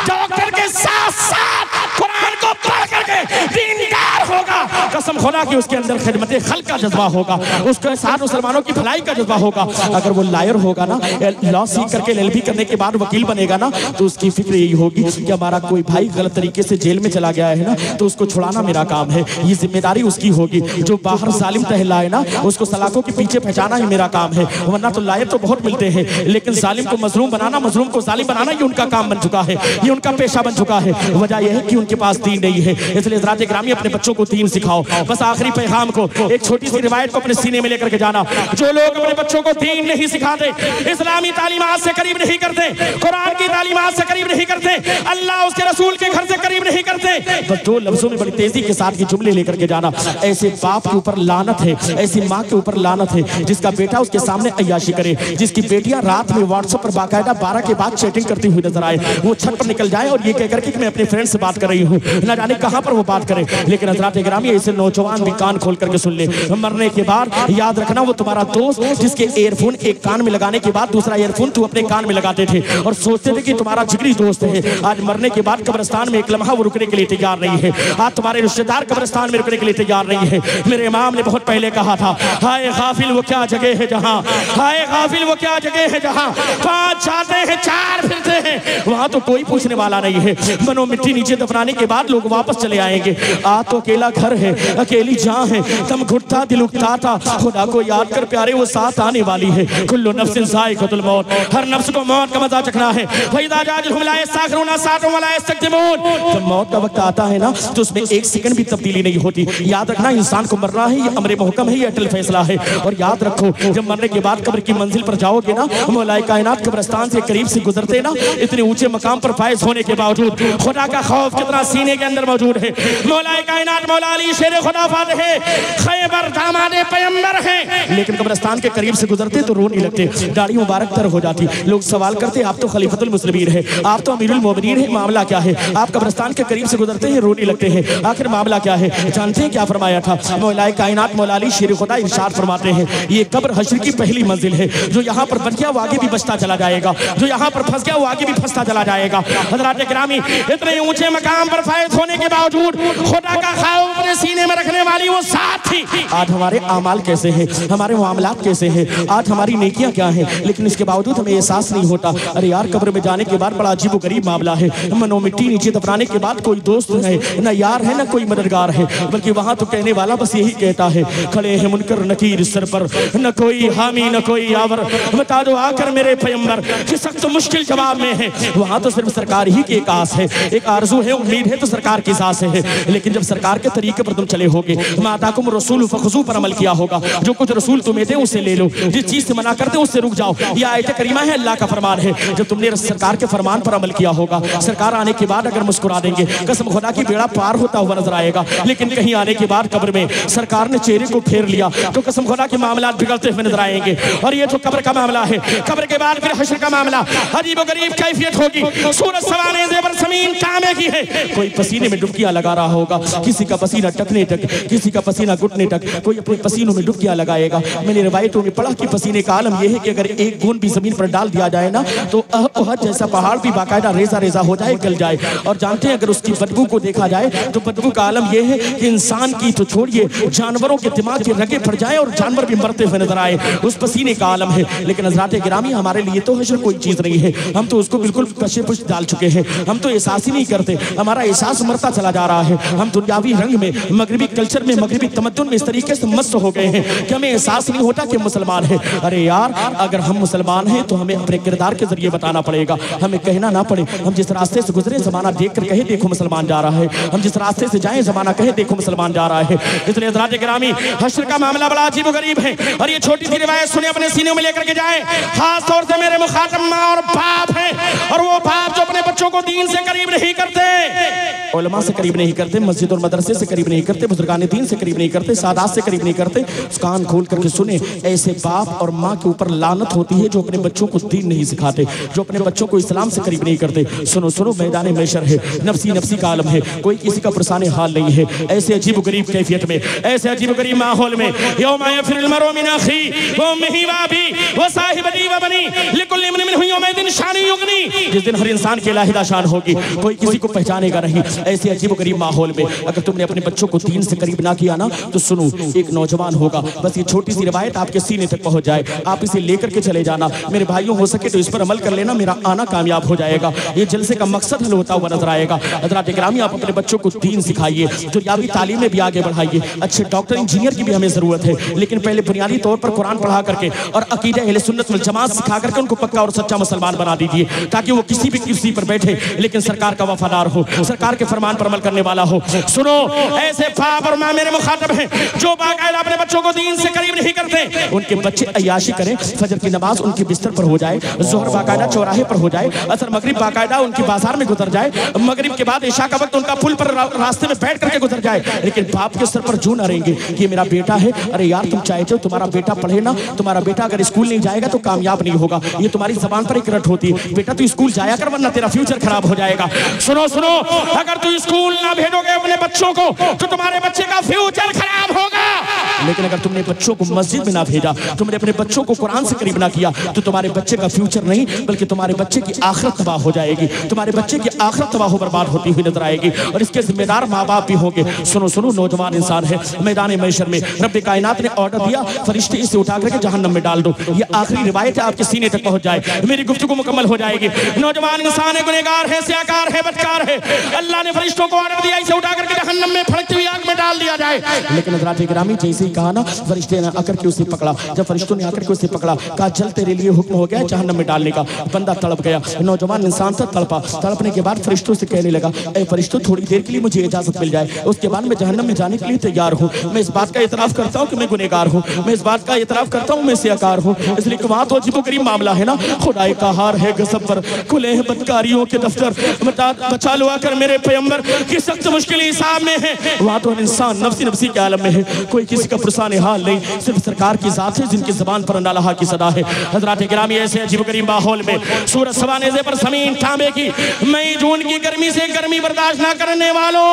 डॉक्टर के साथ साथ कुरान को पढ़ करके दीनदार होगा, कसम खुदा कि उसके अंदर खिदमत खल्क का जज्बा होगा, उसके साथ मुसलमानों की भलाई का जज्बा होगा। अगर वो लायर होगा ना, लॉ सीख करके LLB करने के बाद वकील बनेगा ना, तो उसकी फिक्र यही होगी कि हमारा कोई भाई गलत तरीके से जेल में चला गया है ना, तो उसको छुड़ाना मेरा काम है, ये जिम्मेदारी उसकी होगी। जो बाहर जालिम टहला है ना, उसको सलाखों के पीछे पहचाना ही मेरा काम है। वरना तो लायर तो बहुत मिलते हैं, लेकिन जालिम को मजलूम बनाना, मजलूम को जालिम बनाना, ये उनका काम बन चुका है, ये उनका पेशा बन चुका है। वजह यह है कि उनके पास दीन नहीं है। इसलिए हज़रात गिरामी अपने बच्चों को दीन सिखाओ। बस आखिरी पैगाम को, एक छोटी सी रिवायत को अपने सीने में लेकर के जाना। जो लोग अपने बच्चों को दीन नहीं सिखाते, इस्लामी तालीमात से करीब नहीं करते, कुरान की तालीमात से करीब नहीं करते, अल्लाह उसके रसूल के घर से करीब नहीं करते, बस दो लफ्जों में बड़ी तेजी के साथ ये जुमले लेकर के जाना। ऐसे बाप के ऊपर लानत है, ऐसी माँ के ऊपर लानत है जिसका बेटा उसके सामने अय्याशी करे, जिसकी बेटियां रात में व्हाट्सएप पर बाकायदा 12 के बाद चैटिंग करती हुई नजर आए, वो छत पर निकल जाए और ये कहकर कि मैं अपने फ्रेंड से बात कर रही हूँ, न जाने कहां पर वो बात करे। लेकिन हज़रात गिरामी ऐसे नौजवान भी कान खोल करके सुन ले, मरने के बाद याद रखना वो तुम्हारा दोस्त जिसके एयरफोन एक कान में लगाने के बाद दूसरा एयरफोन तू अपने कान में लगाते थे और सोचते थे कि तुम्हारा जिगरी दोस्त है, आज मरने के बाद कब्रिस्तान में एक लम्हा वो रुकने के लिए तैयार नहीं है। आज तुम्हारे रिश्तेदार कब्रिस्तान में रुकने के लिए तैयार नहीं है। मेरे इमाम ने बहुत पहले कहा था, हाय गाफिल वो क्या जगह है जहां, हाय गाफिल वो क्या जगह है जहां 5 जाते हैं 4 फिरते हैं, वहां तो कोई पूछने वाला नहीं है। मनो मिट्टी नीचे दफनाने के बाद लोग वापस चले आएंगे। आज तो अकेला घर है, अकेली जान है, दम घुटता दिल उठता था, खुदा को याद कर प्यारे वो साथ आने वाली है। कुल्लु नफ्सिन ज़ाइक़तुल मौत, हर नफ्स को मौत का मजा चखना है। वइज़ा जाअहुम ला यस्तग़फिरूना साअतन वला यस्तक़दिमून, जब मौत का वक्त आता है ना तो उसमें एक सेकंड भी तब्दीली नहीं होती। याद रखना इंसान को मरना है, ये अमरे मुहकम है, ये अटल फैसला है। और याद रखो जब मरने के बाद कब्र की मंजिल पर जाओगे ना, मौलाए कायनात कब्रिस्तान से करीब से गुजरते ना, इतने ऊंचे मकाम पर फायज होने के बावजूद खुदा का खौफ कितना सीने के अंदर मौजूद है। मौलाए कायनात मौला अली शेर खुदा फातह है, खैबर दामादे पैगंबर है, लेकिन कब्रिस्तान के करीब से गुजरते तो रो नहीं लगते, दाढ़ी मुबारक तर हो जाती। लोग सवाल करते आप तो खलीफतुल मुस्लिमीन है, आप तो अमीरुल मोमिनीन है, मामला क्या है? आप कब्रिस्तान के करीब से गुजरते हैं रोने लगते हैं, आखिर मामला क्या है? जानते हैं क्या फरमाया था मौलाए कायनात मौला अली शेर खुदा? इरशाद फरमाते हैं, ये कब्र हश्र की पहली मंजिल है, जो यहाँ पर बच गया वो आगे भी बचता चला जाएगा, जो यहाँ पर फंस गया वो आगे भी फंसता चला जाएगा। हज़रात गिरामी इतने ऊंचे मकाम पर फायज होने के बावजूद खुदा का खौफ अपने सीने में रखने वाली वो साथ थी। आज हमारे आमाल कैसे हैं, हमारे मामलात कैसे हैं, आज हमारी नेकियां क्या हैं, लेकिन इसके बावजूद हमें एहसास नहीं होता। अरे यार कब्र में जाने के बाद बड़ा अजीब व गरीब मामला है। मनो मिट्टी नीचे दफनाने के बाद कोई दोस्त है न यार है न कोई मददगार है, बल्कि वहां तो कहने वाला बस यही कहता है, खड़े हैं मुनकर नकीर सर पर, न कोई हामी न कोई यावर, बता दो आकर मेरे पैगंबर कि सख्त मुश्किल जवाब में है। वहां तो सिर्फ सरकार ही की एक आस है, एक आरज़ू है, उम्मीद है तो सरकार की सांस है। लेकिन जब सरकार के तरीके पर तुम चले होगे, माताकुम रसूल फखुज़ू पर अमल किया होगा, जो कुछ रसूल तुम्हें दे उससे ले लो, जिस चीज से मना करते उससे रुक जाओ। यह आयत करीमा है, अल्लाह का फरमान है। जब तुमने सरकार के फरमान पर अमल किया होगा, सरकार आने के बाद अगर मुस्कुरा देंगे, कसम खुदा की बेड़ा पार होता हुआ नजर आएगा। लेकिन कहीं आने के बाद कब्र में सरकार ने चेहरे को फेर लिया तो कसम खुदा के मामला बिगड़ते हुए नजर आएंगे। और ये तो कब्र का मामला है, कब्र के बाद फिर हश्र का मामला अजीब गरीब कैफियत होगी। सूरज सवाने ज़ेबर ज़मीन तांबे की है, कोई पसीने में डुबकियां लगा रहा होगा, किसी का पसीना टकने तक, किसी का पसीना घुटने तक, कोई अपने पसीनों में डुबकियां लगाएगा। मैंने रिवायतों में पढ़ा कि पसीने का आलम यह है कि अगर एक बूंद भी जमीन पर डाल दिया जाए ना तो उहद जैसा पहाड़ भी बाकायदा रेजा रेजा हो जाए, गल जाए। और जानते हैं अगर उसकी बदबू को देखा जाए तो बदबू का आलम यह है कि इंसान की तो छोड़िए जानवरों के दिमाग के रगे फट जाए और जानवर भी मरते हुए नजर आए, उस पसीने का आलम है। लेकिन हज़रात गिरामी हमारे लिए तो हश्र कोई चीज नहीं है, हम तो उसको बिल्कुल कशे पुष्ट डाल चुके हैं, हम तो एहसास ही नहीं करते, हमारा एहसास मरता चला जा रहा है। हम दुनियावी रंग में, मगरबी कल्चर में, मगरबी तमद्दुन में इस तरीके से मस्त हो गए हैं कि हमें एहसास नहीं होता कि मुसलमान है। अरे यार, अगर हम मुसलमान हैं तो हमें अपने किरदार के जरिए बताना पड़ेगा, हमें कहना ना पड़े। हम जिस रास्ते से गुजरे जमाना देख कर कहे देखो मुसलमान जा रहा है, हम जिस रास्ते से जाएं जमाना कहे देखो मुसलमान जा रहा है। इसलिए हज़रात गिरामी, हश्र का मामला बड़ा अजीब गरीब है और ये छोटी सी रिवायत सुने अपने सीने में लेकर के जाए। खास तौर से मेरे मुखातब माँ और बाप हैं, और वो बाप जो अपने बच्चों को दीन से करीब नहीं करते, उलमा से करीब नहीं करते, मस्जिद और मदरसे से करीब नहीं करते, बुजुर्गान दीन से करीब नहीं करते, सादात से करीब नहीं करते, कान खोल करके सुने। ऐसे बाप और माँ के ऊपर लानत होती है जो अपने बच्चों को दीन नहीं सिखाते, जो अपने बच्चों को इस्लाम से करीब नहीं करते। सुनो सुनो, मैदान मैशर है, नफसी नफसी का आलम है, कोई किसी का पुरसाने हाल नहीं है। ऐसे अजीब गरीब कैफियत में, ऐसे अजीब गरीब माहौल में, यौमा यफिरुल मरउ मिन अखी व उम्मिही व अबी व साहिबती व बनी लिकुल्लि इम्रिइन मिनहुम यौमइदिन शान युगनी, जिस दिन हर इंसान की लाहिदा शान होगी, कोई किसी को पहचानेगा नहीं। ऐसे अजीब गरीब माहौल में अगर तुमने अपने बच्चों को दीन से करीब ना किया ना, तो सुनो, एक नौजवान होगा, बस ये छोटी सी रिवायत आपके सीने तक पहुंच जाए, आप इसे लेकर के चले जाना। मेरे भाइयों, हो सके तो इस पर अमल कर लेना, मेरा आना कामयाब हो जाएगा, ये जलसे का मकसद हल होता हुआ नजर आएगा। हज़रात गिरामी, आप अपने बच्चों को दीन सिखाइए, दुनियावी तालीम में भी आगे बढ़ाइए। अच्छे डॉक्टर इंजीनियर की भी हमें जरूरत है, लेकिन पहले बुनियादी तौर पर कुरान पढ़ा करके और अकीदा अहले सुन्नत वल जमात सिखा करके उनको पक्का और सच्चा मुसलमान बना दीजिए, ताकि वो किसी भी कुर्सी पर बैठे लेकिन सरकार का वफादार हो, सरकार के फरमान पर अमल करने वाला हो। सुनो, ऐसे बाप और माँ मेरे मुखातब हैं जो बाकायदा अपने बच्चों को दीन से करीब नहीं करते, उनके बच्चे अय्याशी करें, फजर की नमाज उनके बिस्तर पर हो जाए, जोहर बाकायदा चौराहे पर हो जाए, असर मगरिब बाकायदा उनकी बाजार में गुजर जाए, मगरिब के बाद इशा का वक्त उनका पुल पर रास्ते में बैठ करके गुजर जाए, लेकिन बाप के सर पर जूं न रहेंगे कि ये मेरा बेटा है। अरे यार, तुम चाहते हो तुम्हारा बेटा पढ़े ना, तुम्हारा बेटा अगर स्कूल नहीं जाएगा तो कामयाब नहीं होगा, ये तुम्हारी जबान पर एक रट होती है, बेटा तू स्कूल जाया कर वरना तेरा फ्यूचर खराब हो जाएगा। सुनो सुनो, अगर तू स्कूल ना भेजोगे अपने बच्चों को तो तुम्हारे बच्चे का फ्यूचर खराब होगा, लेकिन अगर तुमने बच्चों को मस्जिद में ना भेजा, तुमने अपने बच्चों को कुरान से करीब ना किया, तो तुम्हारे बच्चे का फ्यूचर नहीं बल्कि तुम्हारे बच्चे की आखिरत तबाह हो जाएगी, तुम्हारे बच्चे की आखिरत तबाह हो बर्बाद होती हुई नजर आएगी, और इसके जिम्मेदार माँ बाप भी होंगे। सुनो सुनो, नौजवान इंसान है, मैदान महशर में रब्बे कायनात ने ऑर्डर दिया, फरिश्ते इसे उठा करके जहन्नम में डाल दो। ये आखिरी रिवायत है, आपके सीने तक पहुंच जाए, मेरी गुफ्तगू मुकम्मल हो जाएगी। नौजवान इंसान है, गुनहगार है, स्याकार है, बदकार है, अल्लाह ने फरिश्तों को ऑर्डर दिया इसे उठा करके जहन्नम में फड़कती हुई आग में डाल दिया जाए। लेकिन हज़रात गिरामी, जैसे ही कहा ना, फरिश्ते ने आकर के उसे पकड़ा, जब फरिश्तों ने आकर के उसे पकड़ा, कहा चल तेरे लिए हुक्म हो गया जहन्नम में डालने का। बंदा तड़प गया, नौजवान इंसान था, तड़पा, तड़पने के बाद फरिश्तों से कहने लगा, ए फरिश्तों, थोड़ी देर के लिए मुझे इजाजत मिल जाए, उसके बाद मैं जहन्नम में जाने के लिए तैयार हूँ। मैं इस बात का इतराफ करता हूँ कि मैं गुनहगार हूँ, मैं इस बात का इतराफ करता हूँ मैं स्याकार हूँ, इसलिए कि वहाँ तो अजीबोगरीब मामला है ना, खुदाए का हार है गज़ब पर, खुले हैं बदकारियों के दफ्तर, बचा लो आकर मेरे पैगंबर की सख्त मुश्किल हिसाब में है। वहाँ तो इंसान नफसी नफसी के आलम में है, कोई किसी का पुरसाने हाल नहीं, सिर्फ सरकार की जात है जिनकी जबान पर अल्लाह की सदा है। हज़रात गिरामी, ऐसे अजीबोगरीब माहौल में सूरज सवानेज़े पर ज़मीन तांबे की, मई जून की गर्मी से गर्मी बर्दाश्त ना करने वालों,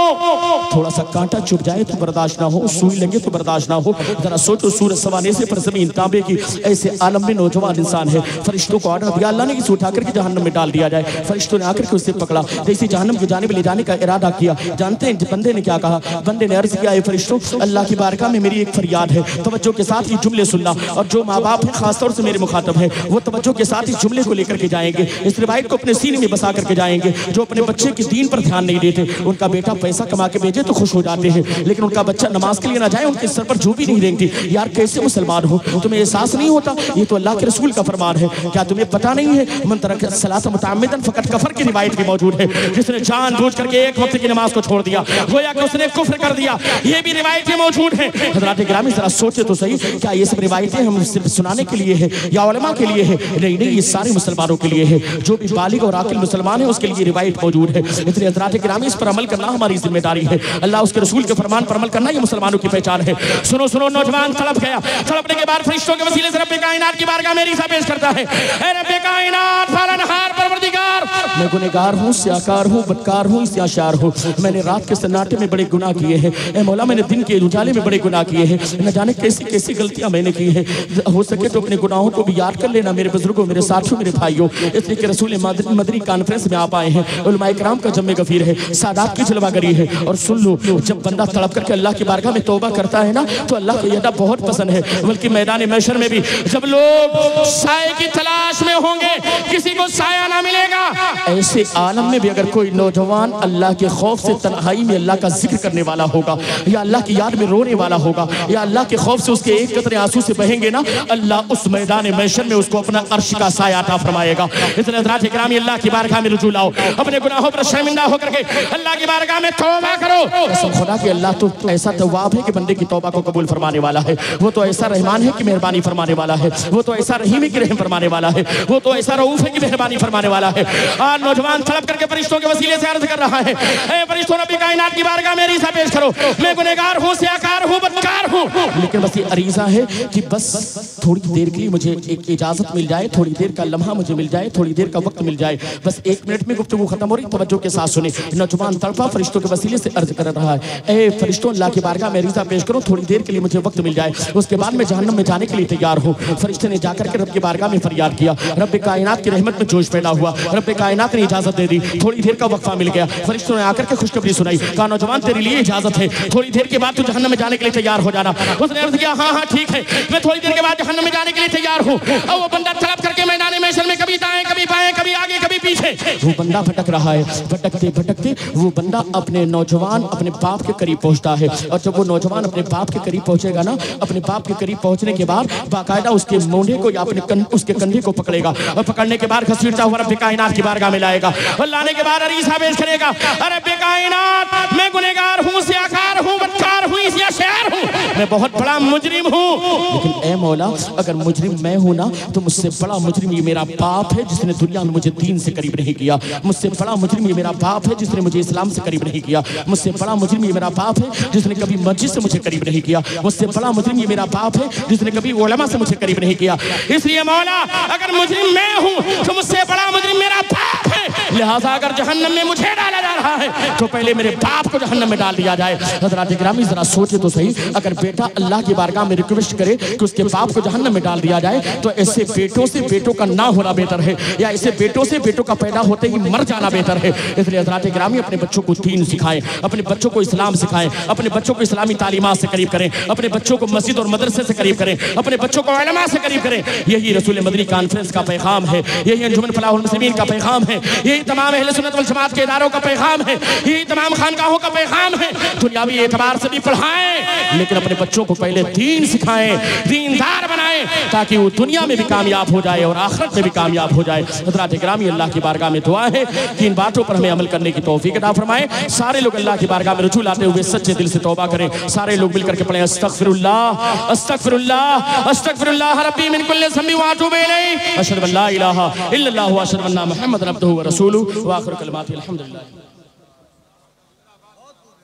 थोड़ा सा कांटा चुभ जाए तो बर्दाश्त ना हो, सुई लगे तो बर्दाश्त ना हो, जरा सोचो, सूरज सवानेज़े पर ज़मीन तांबे की, ऐसे आलम में नौजवान इंसान है, फरिश्तों को ऑर्डर दिया अल्लाह ने इसे उठा करके जहन्नम में डाल दिया जाए। फरिश्तों ने आकर के उसे पकड़ा, जैसे जहन्नम की जानिब ले जाने का इरादा किया, जानते हैं बंदे ने क्या कहा? बंदे ने अर्ज किया, ए फरिश्तों, अल्लाह की बारगाह में मेरी एक फरियाद है, तवज्जो के साथ ये जुमले सुनना, और जो माँ बाप है खासतौर से मेरे मुखातब है, वो तवज्जो के साथ इस जुमले को लेकर के जाएंगे, इस रिवायत को अपने सीने में बसा करके जाएंगे। जो अपने बच्चे की दीन पर ध्यान नहीं देते, उनका बेटा पैसा कमा के भेजे तो खुश हो जाते हैं, लेकिन उनका बच्चा नमाज के लिए ना जाए, उनके सर पर जू भी नहीं रेंगती। यार कैसे मुसलमान हो? तुम्हें एहसास नहीं होता? ये तो अल्लाह के रसूल का फरमान है, क्या तुम्हें पता नहीं है? मन तरक सलात मुतअम्मिदन फकत कफर की रिवायत भी मौजूद है, जिसने जानबूझ करके एक वक्त की नमाज को छोड़ दिया गोया कि उसने कुफ्र कर दिया, ये भी रिवायतें मौजूद हैं। हज़रात गिरामी, जरा सोचे तो सही, क्या ये सब रिवायतें हम सिर्फ सुनाने के लिए है या उलमा के लिए है? नहीं नहीं, ये सारे मुसलमानों के लिए है, जो भी बालिग और आकिल मुसलमान है उसके लिए रिवायत मौजूद है। इसलिए हज़रात गिरामी, इस पर अमल करना हमारी जिम्मेदारी है, अल्लाह उसके रसूल के फरमान पर अमल करना ये मुसलमानों की पहचान है। सुनो सुनो, नौजवान तड़प गया, तड़पने के बाद फरिश्तों के वसीले से रब्बे कायनात की बारगाह में रिसा पेश करता है, ए रब्बे कायनात, फालनहार, परवरदिगार, मैं गुनहगार हूँ, स्याकार हूँ, बदकार हूँ, इस्याशार हूँ, मैंने रात के सन्नाटे में बड़े गुनाह किए हैं, ए मौला मैंने दिन के उजाले में बड़े गुनाह किए हैं, न जाने कैसी कैसी गलतियां मैंने की हैं। हो सके तो अपने गुनाहों को भी याद कर लेना मेरे बुजुर्गों, मेरे साथियों, मेरे भाइयों। इसलिए कि रसूल मदनी कॉन्फ्रेंस में आप आए हैं, उलमाए किराम का जम्मे गफीर है, सादात की जलवागरी है, और सुन लो, जब बंदा तड़प करके अल्लाह की बारगाह में तौबा करता है ना, तो अल्लाह को यह बहुत पसंद है। बल्कि मैदान महशर में भी जब लोग साए की तलाश में होंगे, किसी को साया ना मिलेगा, ऐसे आलम में भी अगर कोई नौजवान अल्लाह के खौफ से तन्हाई में अल्लाह का जिक्र करने वाला होगा, होगा, या अल्लाह की याद में रोने वाला होगा, या अल्लाह के खौफ से उसके एक कतरे आंसू से बहेंगे ना, अल्लाह उस मैदान महशर में उसको अपना अर्श का साया अता फरमाएगा। इसलिए हज़रात इकराम अल्लाह की बारगाह में रुजू लाओ, अपने गुनाहों पर शर्मिंदा होकर के अल्लाह की बारगाह में तौबा करो। कसम खुदा की अल्लाह तो ऐसा तवाब है कि बंदे की तौबा को कबूल फरमाने वाला है, वो तो ऐसा रहमान है कि मेहरबानी फरमाने वाला है, वो तो ऐसा रहीम है कि रहम फरमाने वाला है, वो तो ऐसा रऊफ है कि मेहरबानी फरमाने वाला है। आज नौजवान तड़प करके फरिश्तों के वसीले से अर्ज कर रहा है, ए फरिश्तों नबी कायनात की बारगाह में अरीज़ा पेश करो, मैं गुनहगार हूं, सियाकार हूं, बदकार हूं, लेकिन बस ये अरीज़ा है कि बस थोड़ी देर के लिए मुझे एक इजाजत मिल जाए, थोड़ी देर का लम्हा मुझे मिल जाए, थोड़ी देर का वक्त मिल जाए, बस 1 मिनट में गुफ्तगू खत्म हो रही। तवज्जो के साथ सुने, नौजवान तड़पा फरिश्तों के वसीले से अर्ज कर रहा है, ए फरिश्तों अल्लाह की बारगाह में अरीज़ा पेश करो, थोड़ी देर के लिए मुझे वक्त मिल जाए, उसके बाद मैं जहन्नम में जाने के लिए तैयार हूं। फरिश्ते ने जाकर के रब की बारगाह में फरियाद किया, रब कायनात की रहमत में जोश पैदा हुआ, रब कायनात ने इजाजत दे दी, थोड़ी देर का वक्फा मिल गया। फरिश्तों ने आकर के खुशखबरी सुनाई, कहा नौजवान तेरे लिए इजाजत है, थोड़ी देर के बाद तू जहन्नम में जाने के लिए तैयार हो जाना। उसने अर्ज किया, हाँ हाँ ठीक है, मैं थोड़ी देर के बाद जहन्नम में जाने के लिए तैयार हूँ। और वो बंदा तड़प करके मैदान महशर में कभी दाएं कभी बाएं, कभी आगे कभी पीछे, वो बंदा भटक रहा है। भटकते भटकते वो बंदा अपने नौजवान अपने बाप के करीब पहुंचता है, और जब वो नौजवान अपने बाप के करीब पहुंचेगा ना, अपने बाप के करीब पहुंचने के बाद बाकायदा उसके मोढ़े को या अपने उसके कंधे को पकड़ेगा, और पकड़ने के बाद घसीटता हुआ रब कायनात की बारगाह में लाएगा, और लाने के बाद अरीज़ा पेश करेगा, अरे कायनात मैं गुनहगार हूँ, सियाकार हूँ, बदकार हूँ, शहर हूँ, मैं बहुत बड़ा मुजरिम हूँ, लेकिन ए मौला अगर मुजरिम मैं हूँ ना, तो मुझसे बड़ा मुजरिम ये मेरा बाप है जिसने दुनिया में मुझे दीन से करीब नहीं किया, मुझसे बड़ा मुजरिम ये मेरा बाप है जिसने मुझे इस्लाम से करीब नहीं किया, मुझसे बड़ा मुजरिम ये मेरा बाप है जिसने कभी मस्जिद से मुझे करीब नहीं किया, मुझसे बड़ा मुजरिम ये मेरा बाप है जिसने कभी उलमा से मुझे करीब नहीं किया। इसलिए मौला अगर मुजरिम मैं हूँ तो मुझसे बड़ा मुजरिम मेरा बाप है, लिहाजा अगर जहन्नम में मुझे डाला जा रहा है तो पहले मेरे बाप को जहन्नम में डाल दिया जाए। हज़रात गिरामी जरा सोचे तो सही, अगर बेटा अल्लाह की बारगाह में रिक्वेस्ट करे कि उसके बाप को जहन्नम में डाल दिया जाए, तो ऐसे बेटों से बेटों का ना होना बेहतर है, या ऐसे बेटों से बेटों का पैदा होते ही मर जाना बेहतर है। इसलिए हज़रात गिरामी अपने बच्चों को दीन सिखाएं, अपने बच्चों को इस्लाम सिखाएं, अपने बच्चों को इस्लामी तालीमात से करीब करें, अपने बच्चों को मस्जिद और मदरसे से करीब करें, अपने बच्चों को उलमा से करीब करें। यही रसूल मदनी कॉन्फ्रेंस का पैगाम है, यही अंजुमन फलाहुल मुस्लिमीन का पैगाम है, यही तमाम अहले सुन्नत वल जमात के इदारों का पैगाम है, यही तमाम खानकाहों का पैगाम है। दुनियावी एतबार से भी पढ़ाएं, लेकिन अपने बच्चों को पहले दीन सिखाएं, दीनदार बनाएं, ताकि वो दुनिया में भी कामयाब हो जाए और आखिरत में भी कामयाब हो जाए। हज़रात गिरामी अल्लाह की बारगाह में दुआ है कि इन बातों पर हमें अमल करने की तौफीक अता फरमाए। सारे लोग अल्लाह की बारगाह में रुजू लाते हुए सच्चे दिल से तौबा करें। सारे लोग मिलकर के पढ़ें अस्तगफिरुल्लाह अस्तगफिरुल्लाह अस्तगफिरुल्लाह रब्बी मिन कुल्लि ज़ंबि व अतूबु इलैहि अशहदु अन ला इलाहा इल्लल्लाहु व अशहदु अन्ना मुहम्मदन अब्दुहु व रसूलुहु व आखिरु कलिमातिहि अल्हम्दुलिल्लाह।